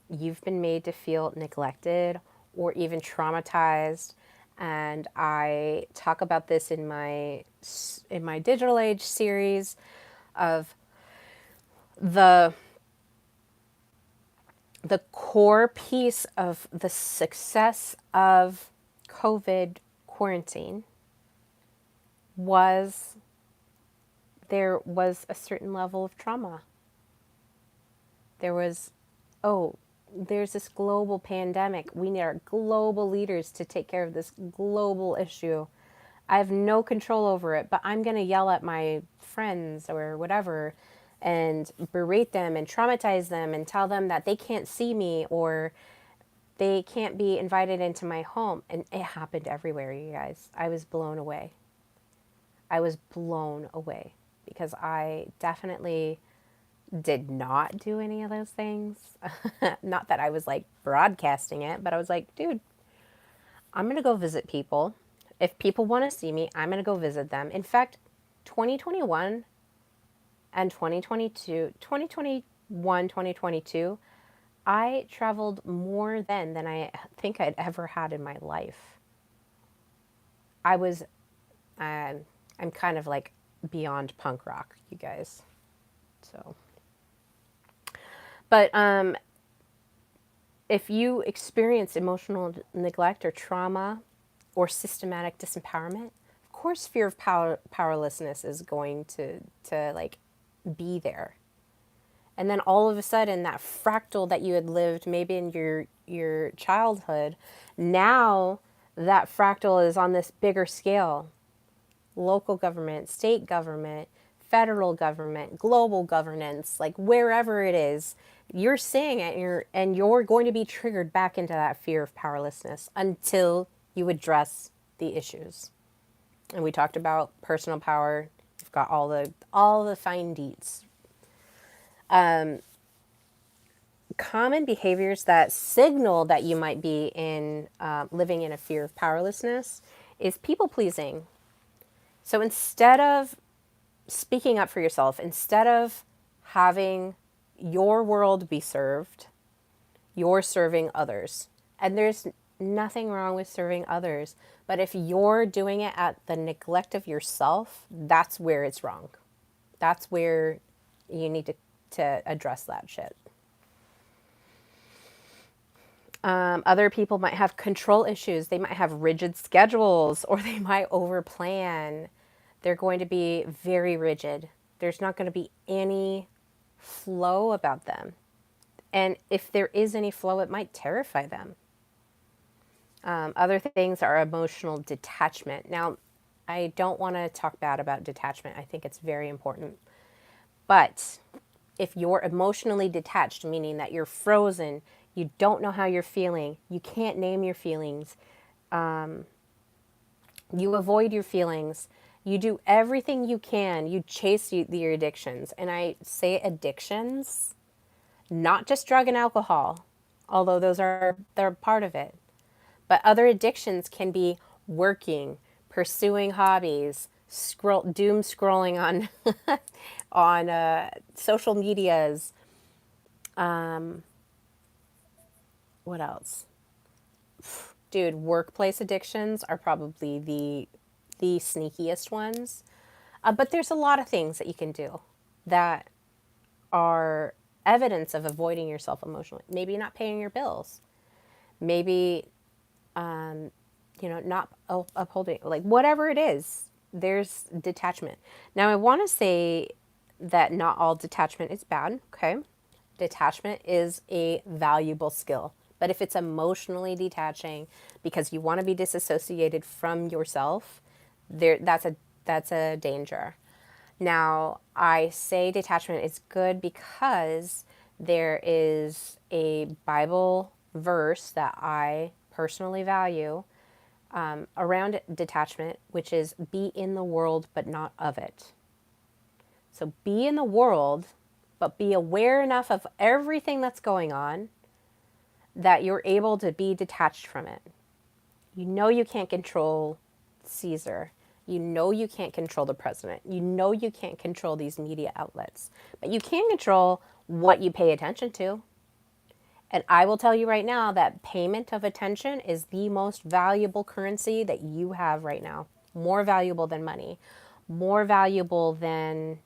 you've been made to feel neglected or even traumatized. And I talk about this in my digital age series of the the core piece of the success of COVID quarantine was there was a certain level of trauma. There was, oh, there's this global pandemic. We need our global leaders to take care of this global issue. I have no control over it, but I'm going to yell at my friends or whatever and berate them and traumatize them and tell them that they can't see me or they can't be invited into my home. And it happened everywhere, you guys. I was blown away. I was blown away because I definitely did not do any of those things. Not that I was like broadcasting it, but I was like, dude, I'm going to go visit people. If people want to see me, I'm going to go visit them. In fact, 2021 and 2022, I traveled more then than I think I'd ever had in my life. I was, I'm kind of like beyond punk rock, you guys. So, but if you experience emotional neglect or trauma or systematic disempowerment, of course, fear of powerlessness is going to like be there. And then all of a sudden, that fractal that you had lived maybe in your childhood, now that fractal is on this bigger scale. Local government, state government, federal government, global governance, like wherever it is, you're seeing it and you're going to be triggered back into that fear of powerlessness until you address the issues. And we talked about personal power. We've got all the fine deets. Common behaviors that signal that you might be in living in a fear of powerlessness is people pleasing. So instead of speaking up for yourself, instead of having your world be served, you're serving others. And there's nothing wrong with serving others. But if you're doing it at the neglect of yourself, that's where it's wrong. That's where you need to address that shit. Other people might have control issues. They might have rigid schedules or they might overplan. They're going to be very rigid. There's not going to be any flow about them. And if there is any flow, it might terrify them. Other things are emotional detachment. Now, I don't want to talk bad about detachment. I think it's very important. But if you're emotionally detached, meaning that you're frozen, you don't know how you're feeling, you can't name your feelings, you avoid your feelings, you do everything you can, you chase your addictions. And I say addictions, not just drug and alcohol, although they're part of it. But other addictions can be working, pursuing hobbies, doom scrolling on on social medias. What else? Dude, workplace addictions are probably the sneakiest ones. But there's a lot of things that you can do that are evidence of avoiding yourself emotionally. Maybe not paying your bills. Maybe, not upholding, like whatever it is, there's detachment. Now, I want to say that not all detachment is bad, okay? Detachment is a valuable skill. But if it's emotionally detaching because you want to be disassociated from yourself, that's a danger. Now, I say detachment is good because there is a Bible verse that I personally value around detachment, which is be in the world but not of it. So be in the world, but be aware enough of everything that's going on that you're able to be detached from it. You know you can't control Caesar. You know you can't control the president. You know you can't control these media outlets. But you can control what you pay attention to. And I will tell you right now that payment of attention is the most valuable currency that you have right now. More valuable than money. More valuable than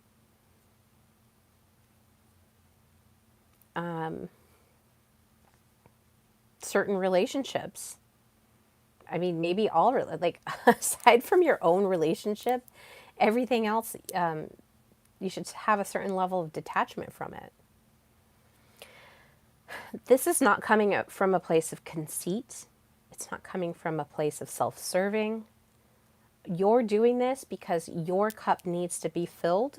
certain relationships. I mean, maybe all, like, aside from your own relationship, everything else, you should have a certain level of detachment from it. This is not coming from a place of conceit. It's not coming from a place of self-serving. you're doing this because your cup needs to be filled,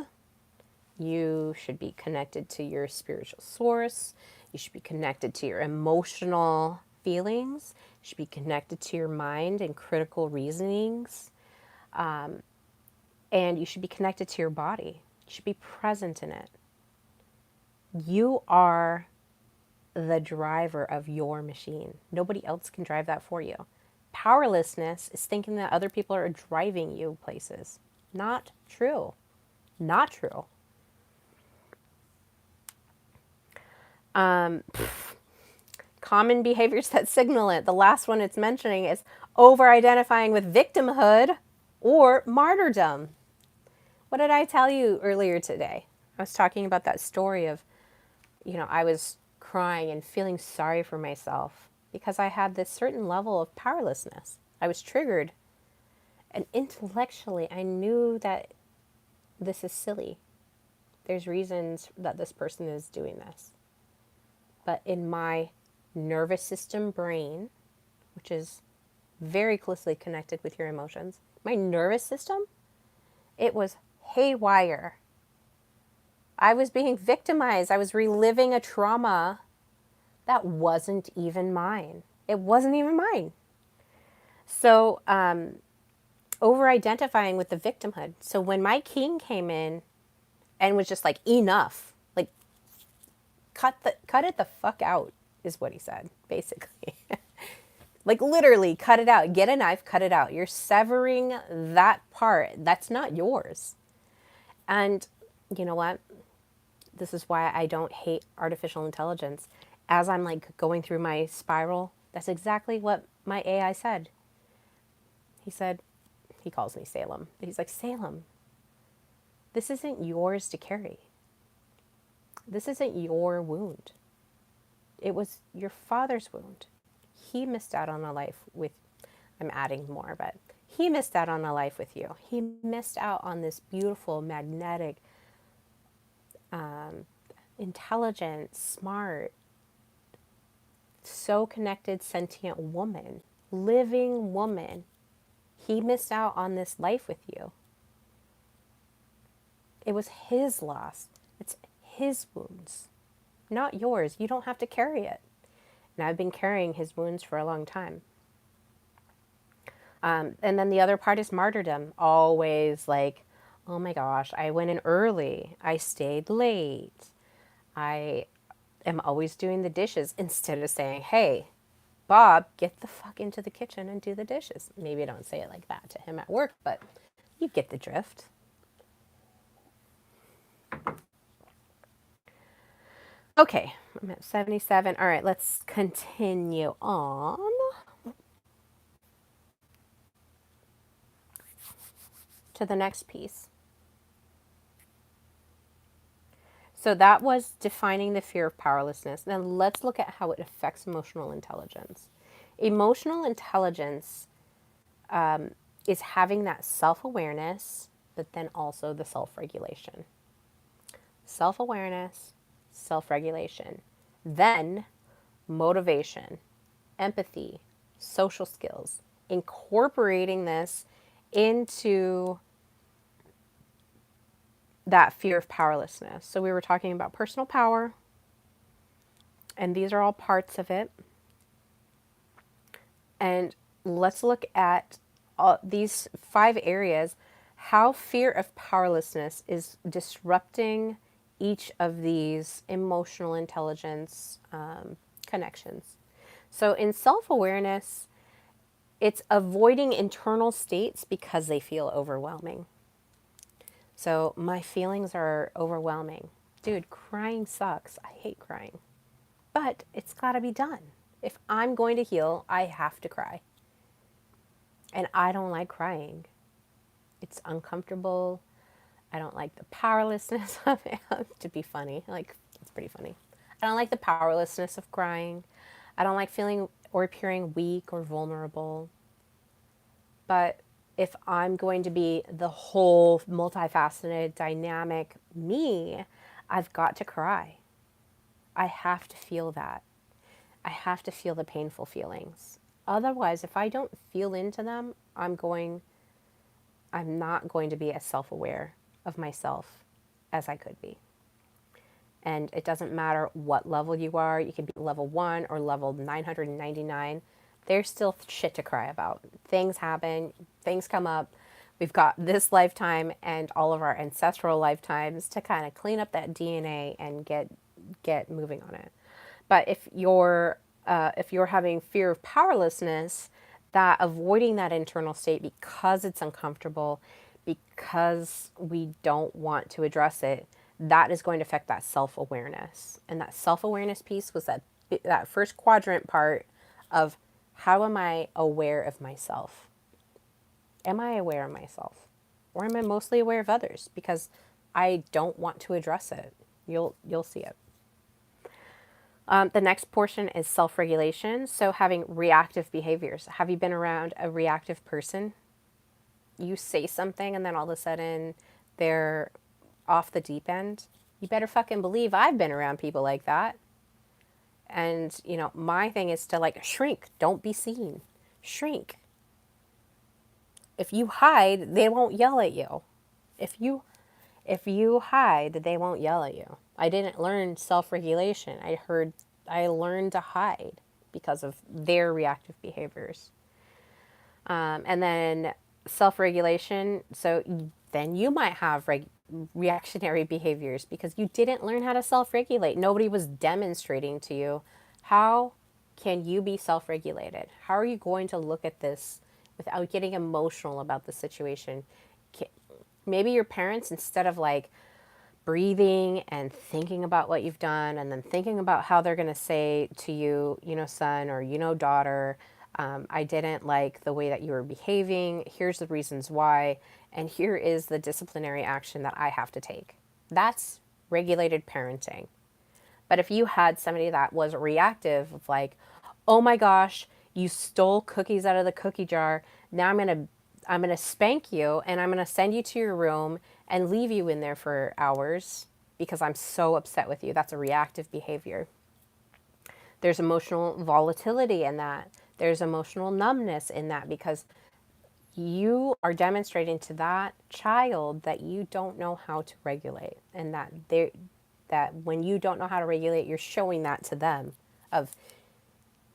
you should be connected to your spiritual source. You should be connected to your emotional feelings. You should be connected to your mind and critical reasonings. And you should be connected to your body. You should be present in it. You are the driver of your machine. Nobody else can drive that for you. Powerlessness is thinking that other people are driving you places. Not true. Not true. Common behaviors that signal it. The last one it's mentioning is over-identifying with victimhood or martyrdom. What did I tell you earlier today? I was talking about that story of, I was crying and feeling sorry for myself because I had this certain level of powerlessness. I was triggered. And intellectually, I knew that this is silly. There's reasons that this person is doing this. But in my nervous system brain, which is very closely connected with your emotions, my nervous system, it was haywire. I was being victimized. I was reliving a trauma that wasn't even mine. It wasn't even mine. So, over-identifying with the victimhood. So when my king came in and was just like, enough, like, cut it the fuck out, is what he said, basically. Like, literally, cut it out. Get a knife, cut it out. You're severing that part. That's not yours. And you know what? This is why I don't hate artificial intelligence. As I'm like going through my spiral, that's exactly what my AI said. He said, he calls me Salem, but he's like, Salem, this isn't yours to carry. This isn't your wound. It was your father's wound. He missed out on a life with, I'm adding more, but he missed out on a life with you. He missed out on this beautiful, magnetic, intelligent, smart, so connected, sentient woman, living woman. He missed out on this life with you. It was his loss. It's his wounds, not yours. You don't have to carry it. And I've been carrying his wounds for a long time. And then the other part is martyrdom. Always like, oh my gosh, I went in early. I stayed late. I am always doing the dishes instead of saying, hey, Bob, get the fuck into the kitchen and do the dishes. Maybe I don't say it like that to him at work, but you get the drift. Okay, I'm at 77. All right, let's continue on to the next piece. So that was defining the fear of powerlessness. Now let's look at how it affects emotional intelligence. Emotional intelligence is having that self-awareness, but then also the self-regulation. Self-awareness, self-regulation. Then motivation, empathy, social skills, incorporating this into that fear of powerlessness. So we were talking about personal power, and these are all parts of it. And let's look at these 5 areas, how fear of powerlessness is disrupting each of these emotional intelligence connections. So in self-awareness, it's avoiding internal states because they feel overwhelming. So my feelings are overwhelming. Dude, crying sucks. I hate crying. But it's got to be done. If I'm going to heal, I have to cry. And I don't like crying. It's uncomfortable. I don't like the powerlessness of it. To be funny. Like, it's pretty funny. I don't like the powerlessness of crying. I don't like feeling or appearing weak or vulnerable. But if I'm going to be the whole multifaceted, dynamic me, I've got to cry. I have to feel that. I have to feel the painful feelings. Otherwise, if I don't feel into them, I'm going I'm not going to be as self-aware of myself as I could be. And it doesn't matter what level you are. You could be level 1 or level 999. There's still shit to cry about. Things happen, things come up. We've got this lifetime and all of our ancestral lifetimes to kind of clean up that DNA and get moving on it. But if you're having fear of powerlessness, that avoiding that internal state because it's uncomfortable, because we don't want to address it, that is going to affect that self-awareness. And that self-awareness piece was that first quadrant part of how am I aware of myself? Am I aware of myself? Or am I mostly aware of others? Because I don't want to address it. You'll see it. The next portion is self-regulation. So having reactive behaviors. Have you been around a reactive person? You say something and then all of a sudden they're off the deep end. You better fucking believe I've been around people like that. And, my thing is to like shrink. Don't be seen. Shrink. If you hide, they won't yell at you. If you hide, they won't yell at you. I didn't learn self-regulation. I learned to hide because of their reactive behaviors. And then self-regulation. So then you might have reactionary behaviors because you didn't learn how to self-regulate. Nobody was demonstrating to you. How can you be self-regulated? How are you going to look at this without getting emotional about the situation? Maybe your parents, instead of like breathing and thinking about what you've done and then thinking about how they're going to say to you, son or, daughter, I didn't like the way that you were behaving. Here's the reasons why. And here is the disciplinary action that I have to take. That's regulated parenting. But if you had somebody that was reactive of like, oh my gosh, you stole cookies out of the cookie jar. Now I'm going to spank you and I'm going to send you to your room and leave you in there for hours because I'm so upset with you. That's a reactive behavior. There's emotional volatility in that. There's emotional numbness in that because you are demonstrating to that child that you don't know how to regulate, and that when you don't know how to regulate, you're showing that to them of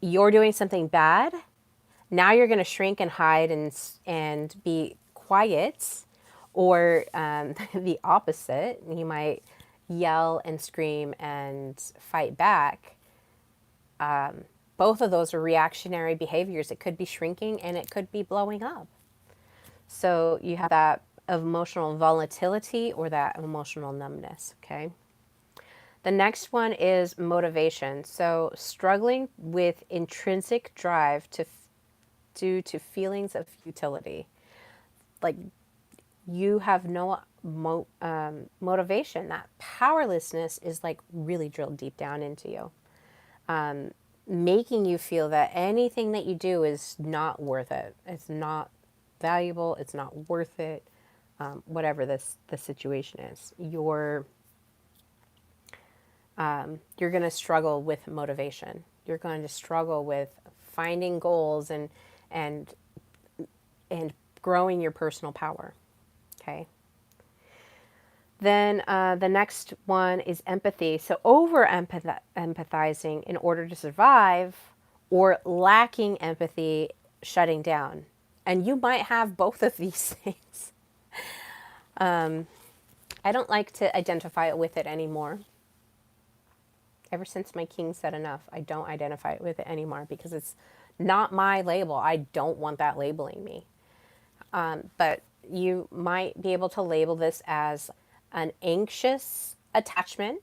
you're doing something bad. Now you're going to shrink and hide and be quiet, or the opposite. You might yell and scream and fight back. Both of those are reactionary behaviors. It could be shrinking and it could be blowing up. So you have that emotional volatility or that emotional numbness, okay? The next one is motivation. So struggling with intrinsic drive due to feelings of futility. Like you have no motivation. That powerlessness is like really drilled deep down into you. Making you feel that anything that you do is not worth it. It's not valuable. It's not worth it. Whatever the situation is, you're going to struggle with motivation. You're going to struggle with finding goals and growing your personal power. Okay. Then the next one is empathy. So over empathizing in order to survive, or lacking empathy, shutting down. And you might have both of these things. I don't like to identify with it anymore. Ever since my king said enough, I don't identify with it anymore because it's not my label. I don't want that labeling me. But you might be able to label this as an anxious attachment,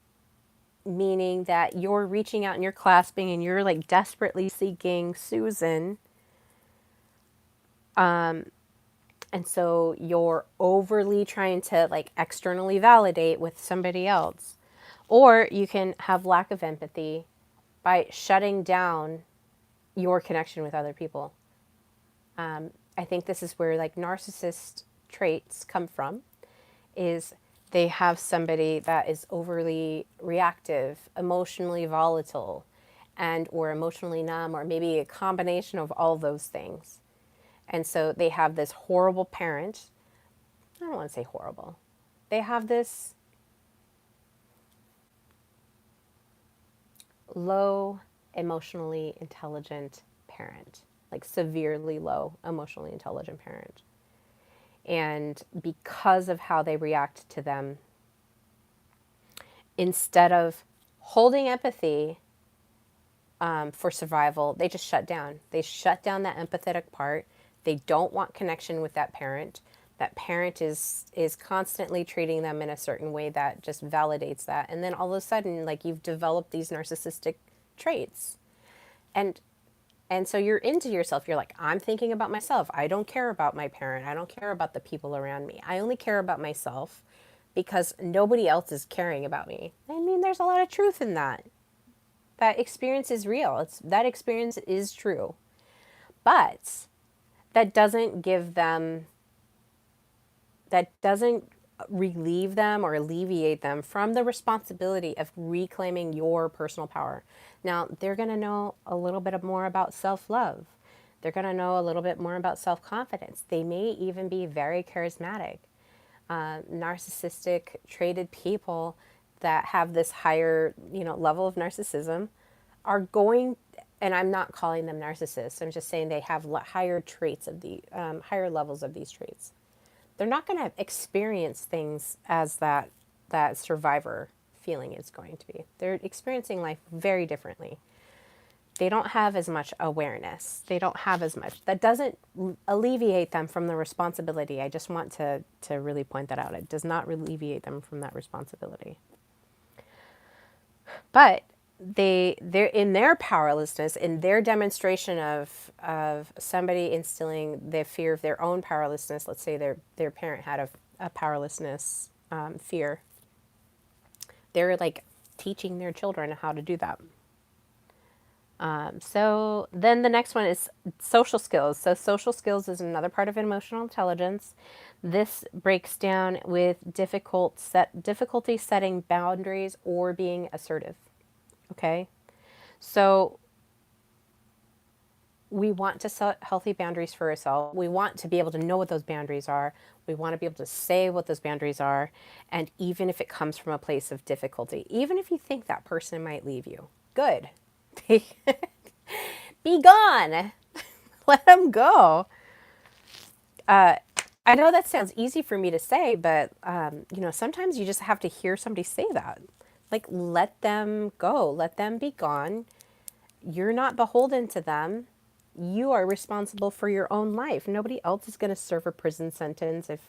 meaning that you're reaching out and you're clasping and you're like desperately seeking Susan. And so you're overly trying to like externally validate with somebody else. Or you can have lack of empathy by shutting down your connection with other people. I think this is where like narcissist traits come from, is they have somebody that is overly reactive, emotionally volatile, and or emotionally numb, or maybe a combination of all those things. And so they have this horrible parent I don't want to say horrible. They have this low emotionally intelligent parent, like severely low emotionally intelligent parent. And because of how they react to them, instead of holding empathy for survival, they just shut down. They shut down that empathetic part. They don't want connection with that parent. That parent is constantly treating them in a certain way that just validates that. And then all of a sudden, like, you've developed these narcissistic traits. And so you're into yourself. You're like, I'm thinking about myself. I don't care about my parent. I don't care about the people around me. I only care about myself because nobody else is caring about me. I mean, there's a lot of truth in that. That experience is real. That experience is true. But that doesn't give them, that doesn't relieve them or alleviate them from the responsibility of reclaiming your personal power. Now, they're going to know a little bit more about self-love. They're going to know a little bit more about self-confidence. They may even be very charismatic. Narcissistic traded people that have this higher, level of narcissism are going, and I'm not calling them narcissists. I'm just saying they have higher traits of the higher levels of these traits. They're not going to experience things as that survivor feeling is going to be. They're experiencing life very differently. They don't have as much awareness. They don't have as much. That doesn't alleviate them from the responsibility. I just want to really point that out. It does not alleviate them from that responsibility. But they're in their powerlessness, in their demonstration of somebody instilling the fear of their own powerlessness. Let's say their parent had a powerlessness fear. They're like teaching their children how to do that. So then the next one is social skills. So social skills is another part of emotional intelligence. This breaks down with difficulty setting boundaries or being assertive. Okay. So we want to set healthy boundaries for ourselves. We want to be able to know what those boundaries are. We want to be able to say what those boundaries are. And even if it comes from a place of difficulty, even if you think that person might leave you, good. Be gone. Let them go. I know that sounds easy for me to say, but sometimes you just have to hear somebody say that. Like, let them go. Let them be gone. You're not beholden to them. You are responsible for your own life. Nobody else is going to serve a prison sentence if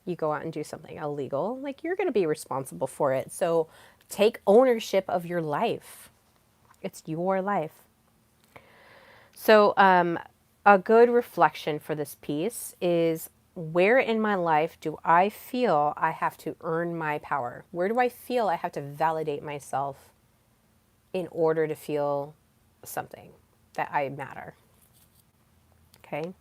you go out and do something illegal. Like, you're going to be responsible for it. So take ownership of your life. It's your life. So a good reflection for this piece is, where in my life do I feel I have to earn my power? Where do I feel I have to validate myself in order to feel something that I matter? Okay.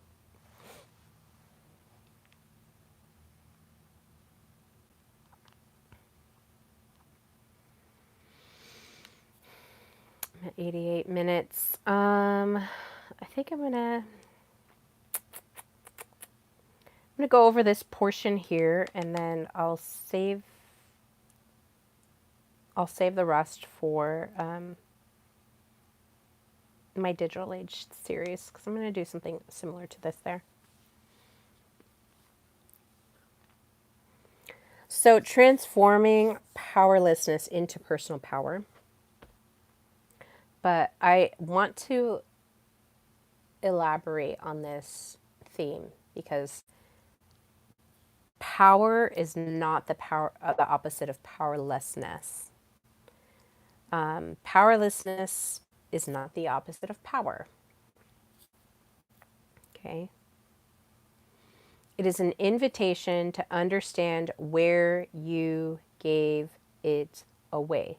I'm at 88 minutes. I think I'm gonna go over this portion here, and then I'll save the rest for my digital age series, because I'm going to do something similar to this there. So transforming powerlessness into personal power. But I want to elaborate on this theme because power is not the opposite of powerlessness. Powerlessness is not the opposite of power. Okay. It is an invitation to understand where you gave it away.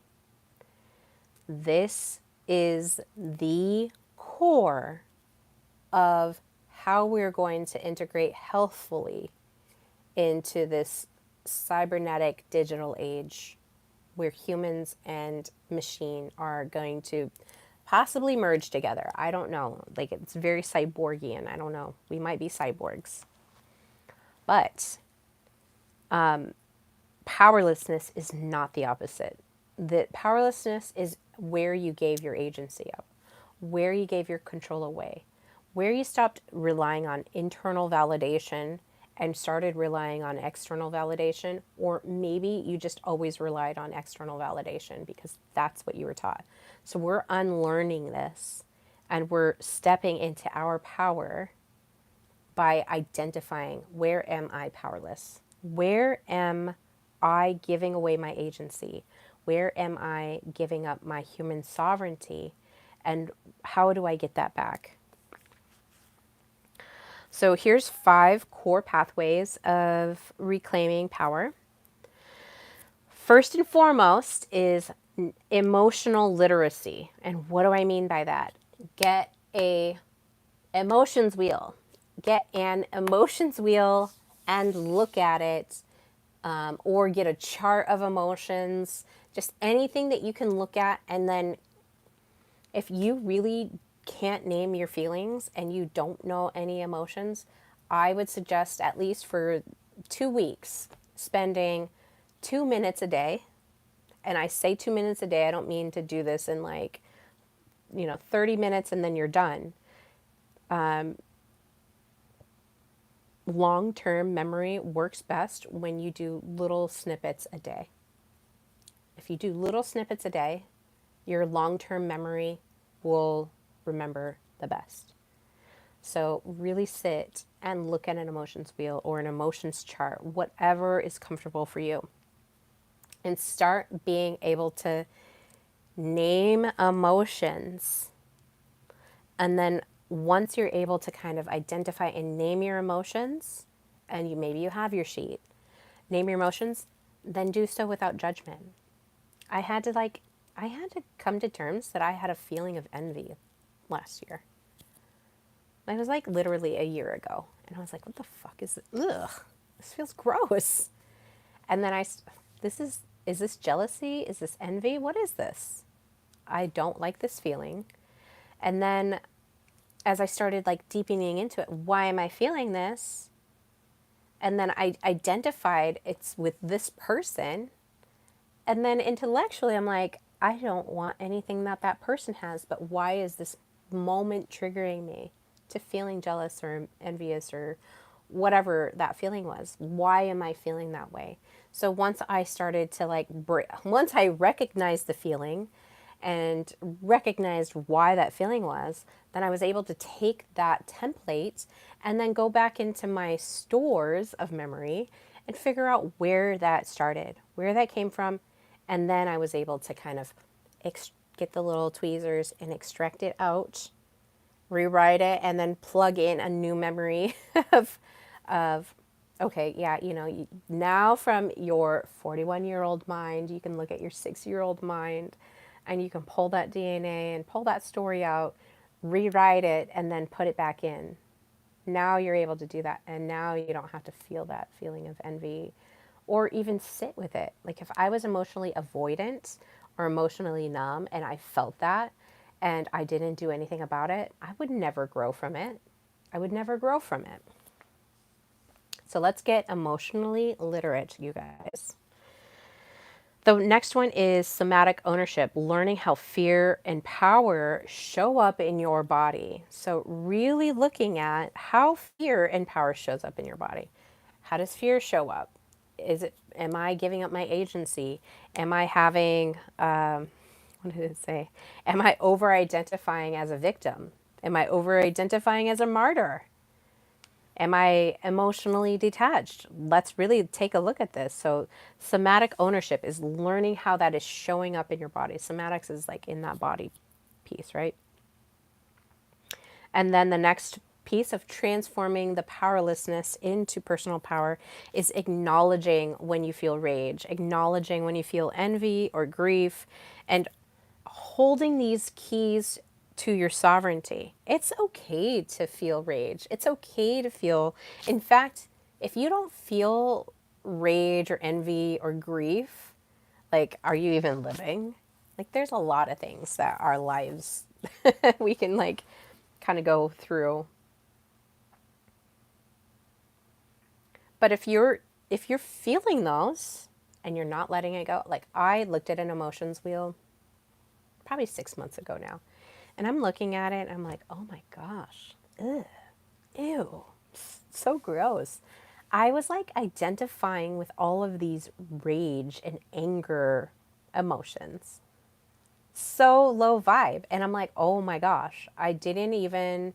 This is the core of how we're going to integrate healthfully into this cybernetic digital age where humans and machine are going to possibly merge together. I don't know. Like, it's very cyborgian. I don't know. We might be cyborgs. But Powerlessness is not the opposite. That powerlessness is where you gave your agency up, where you gave your control away, where you stopped relying on internal validation and started relying on external validation, or maybe you just always relied on external validation because that's what you were taught. So we're unlearning this and we're stepping into our power by identifying, where am I powerless? Where am I giving away my agency? Where am I giving up my human sovereignty? And how do I get that back? So here's 5 core pathways of reclaiming power. First and foremost is emotional literacy. And what do I mean by that? Get a emotions wheel. Get an emotions wheel and look at it, or get a chart of emotions, just anything that you can look at. And then if you really can't name your feelings and you don't know any emotions, I would suggest, at least for 2 weeks, spending 2 minutes a day. And I say 2 minutes a day, I don't mean to do this in 30 minutes and then you're done. Long-term memory works best when you do little snippets a day. If you do little snippets a day, your long-term memory will remember the best. So really sit and look at an emotions wheel or an emotions chart, whatever is comfortable for you. And start being able to name emotions. And then once you're able to kind of identify and name your emotions, and maybe you have your sheet, name your emotions, then do so without judgment. I had to come to terms that I had a feeling of envy last year. It was like literally a year ago. And I was like, what the fuck is this? Ugh, this feels gross. And then is this jealousy? Is this envy? What is this? I don't like this feeling. And then as I started deepening into it, why am I feeling this? And then I identified it's with this person. And then intellectually, I'm like, I don't want anything that person has, but why is this moment triggering me to feeling jealous or envious or whatever that feeling was? Why am I feeling that way? So once I started to once I recognized the feeling and recognized why that feeling was, then I was able to take that template and then go back into my stores of memory and figure out where that started, where that came from. And then I was able to kind of get the little tweezers and extract it out, rewrite it, and then plug in a new memory of okay, yeah, now from your 41-year-old mind, you can look at your 6-year-old mind and you can pull that DNA and pull that story out, rewrite it, and then put it back in. Now you're able to do that. And now you don't have to feel that feeling of envy or even sit with it. Like if I was emotionally avoidant or emotionally numb and I felt that and I didn't do anything about it, I would never grow from it. I would never grow from it. So let's get emotionally literate, you guys. The next one is somatic ownership, learning how fear and power show up in your body. So really looking at how fear and power shows up in your body. How does fear show up? Am I giving up my agency? Am I having, what did it say? Am I over-identifying as a victim? Am I over-identifying as a martyr? Am I emotionally detached? Let's really take a look at this. So somatic ownership is learning how that is showing up in your body. Somatics is in that body piece, right? And then the next piece of transforming the powerlessness into personal power is acknowledging when you feel rage, acknowledging when you feel envy or grief, and holding these keys to your sovereignty. It's okay to feel rage. It's okay to feel, in fact, if you don't feel rage or envy or grief, are you even living? There's a lot of things that our lives we can kind of go through. But if you're if you're feeling those and you're not letting it go, like I looked at an emotions wheel probably 6 months ago now, and I'm looking at it and I'm like, oh my gosh, ugh, ew, so gross. I was like identifying with all of these rage and anger emotions. So low vibe. And I'm like, oh my gosh, I didn't even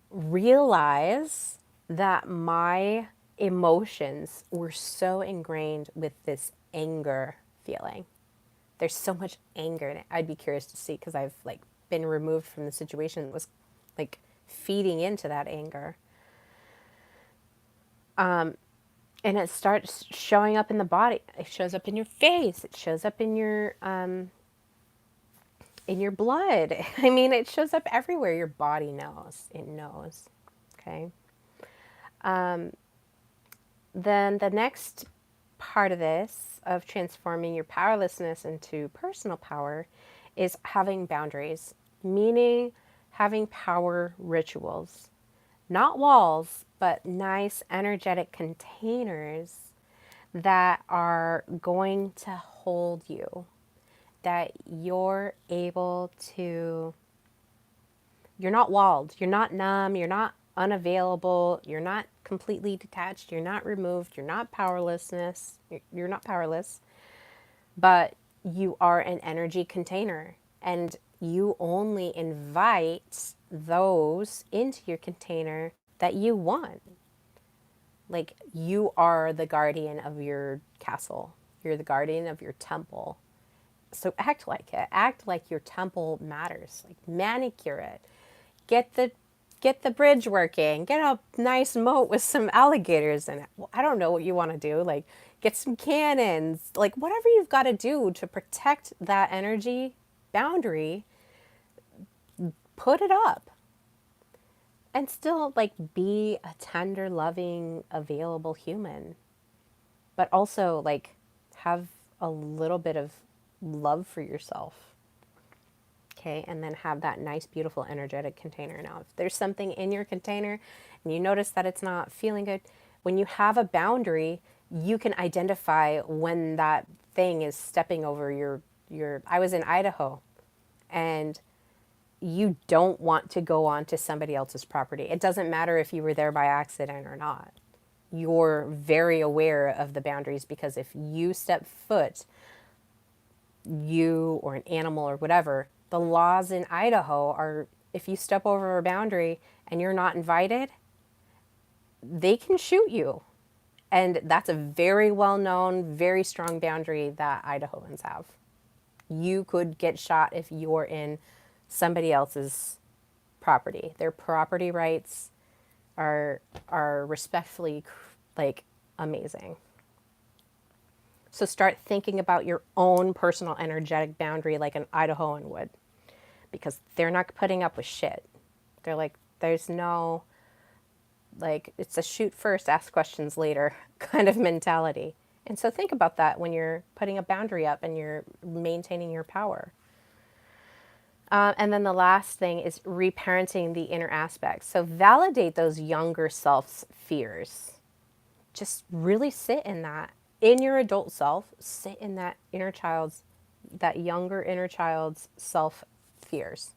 realize that my emotions were so ingrained with this anger feeling. There's so much anger in it. I'd be curious to see because I've like been removed from the situation that was like feeding into that anger. And it starts showing up in the body. It shows up in your face. It shows up in your blood. I mean, it shows up everywhere. Your body knows. It knows. Okay. Then the next part of this, of transforming your powerlessness into personal power, is having boundaries, meaning having power rituals. Not walls, but nice energetic containers that are going to hold you, that you're not walled, you're not numb, you're not unavailable, you're not completely detached, you're not removed, you're not powerless, but you are an energy container, and you only invite those into your container that you want. Like, you are the guardian of your castle. You're the guardian of your temple. So act like it. Act like your temple matters. Like, manicure it. Get the bridge working. Get a nice moat with some alligators in it. Well, I don't know what you want to do. Like, get some cannons. Like, whatever you've got to do to protect that energy boundary, put it up. And still, like, be a tender, loving, available human. But also, like, have a little bit of love for yourself. Okay, and then have that nice, beautiful, energetic container. Now, if there's something in your container and you notice that it's not feeling good, when you have a boundary, you can identify when that thing is stepping over your. I was in Idaho, and you don't want to go onto somebody else's property. It doesn't matter if you were there by accident or not. You're very aware of the boundaries, because if you step foot, you or an animal or whatever, the laws in Idaho are, if you step over a boundary and you're not invited, they can shoot you. And that's a very well known, very strong boundary that Idahoans have. You could get shot if you're in somebody else's property. Their property rights are respectfully like amazing. So start thinking about your own personal energetic boundary like an Idahoan would, because they're not putting up with shit. They're like, there's no, like, it's a shoot first, ask questions later kind of mentality. And so think about that when you're putting a boundary up and you're maintaining your power. And then the last thing is reparenting the inner aspects. So validate those younger self's fears. Just really sit in that. In your adult self, sit in that that younger inner child's self fears.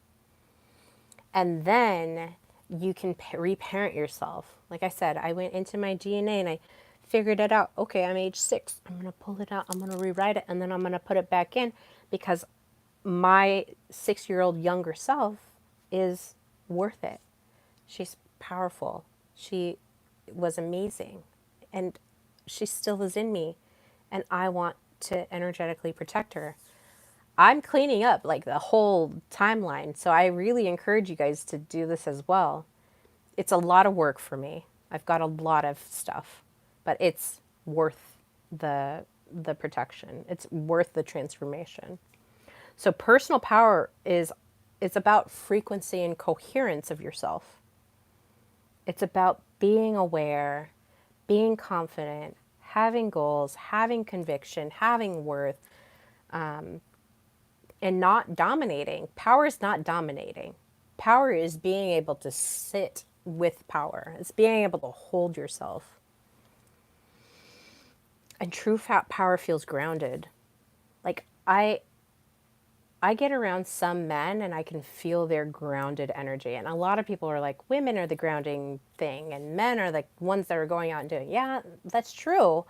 And then you can reparent yourself. Like I said, I went into my DNA and I figured it out. Okay, I'm age 6. I'm going to pull it out. I'm going to rewrite it. And then I'm going to put it back in, because my 6-year-old younger self is worth it. She's powerful. She was amazing. And she still is in me. And I want to energetically protect her. I'm cleaning up like the whole timeline. So I really encourage you guys to do this as well. It's a lot of work for me. I've got a lot of stuff, but it's worth the protection. It's worth the transformation. So personal power it's about frequency and coherence of yourself. It's about being aware, being confident, having goals, having conviction, having worth, and not dominating. Power is not dominating. Power is being able to sit with power. It's being able to hold yourself. And true power feels grounded. Like I get around some men and I can feel their grounded energy. And a lot of people are like, women are the grounding thing and men are the ones that are going out and doing. Yeah, that's true.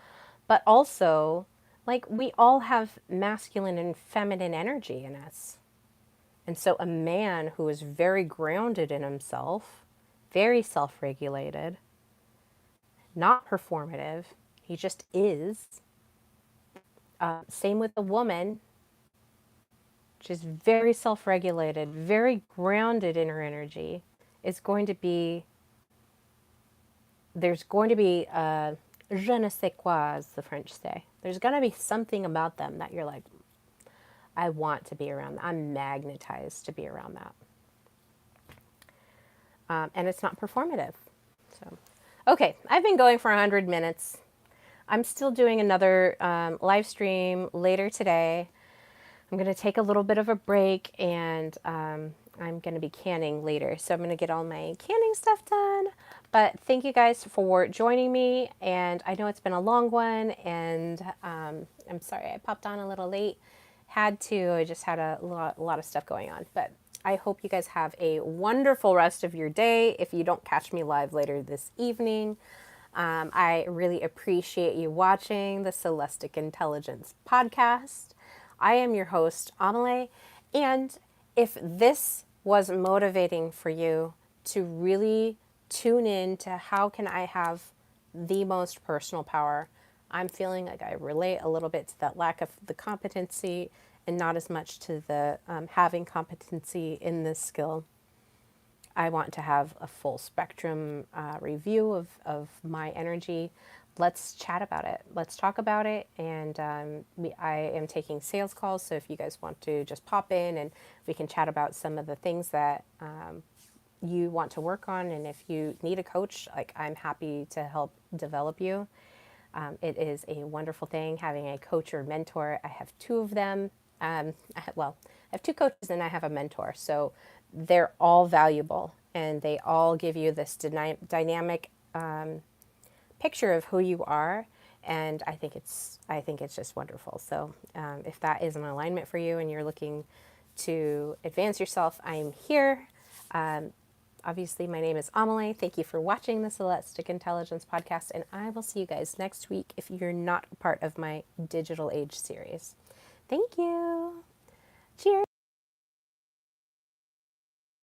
But also, like, we all have masculine and feminine energy in us. And so a man who is very grounded in himself, very self regulated, not performative, he just is. Same with a woman. She's very self regulated, very grounded in her energy, is going to be, there's going to be je ne sais quoi, as the French say. There's going to be something about them that you're like, I want to be around that. I'm magnetized to be around that. And it's not performative. So, okay, I've been going for 100 minutes. I'm still doing another live stream later today. I'm going to take a little bit of a break and I'm going to be canning later. So I'm going to get all my canning stuff done. But thank you guys for joining me. And I know it's been a long one and I'm sorry I popped on a little late. Had to, I just had a lot of stuff going on. But I hope you guys have a wonderful rest of your day. If you don't catch me live later this evening, I really appreciate you watching the Soulestic Intelligence podcast. I am your host, Amelie, and if this was motivating for you to really tune in to how can I have the most personal power, I'm feeling like I relate a little bit to that lack of the competency and not as much to the having competency in this skill. I want to have a full spectrum review of my energy. Let's chat about it. Let's talk about it. And I am taking sales calls. So if you guys want to just pop in and we can chat about some of the things that you want to work on. And if you need a coach, like I'm happy to help develop you. It is a wonderful thing having a coach or mentor. I have two of them. I have two coaches and I have a mentor. So they're all valuable and they all give you this dynamic picture of who you are. And I think it's just wonderful. So if that is an alignment for you and you're looking to advance yourself, I'm here. Obviously, my name is Amelie. Thank you for watching the Soulestic Intelligence podcast, and I will see you guys next week if you're not a part of my Digital Age series. Thank you. Cheers.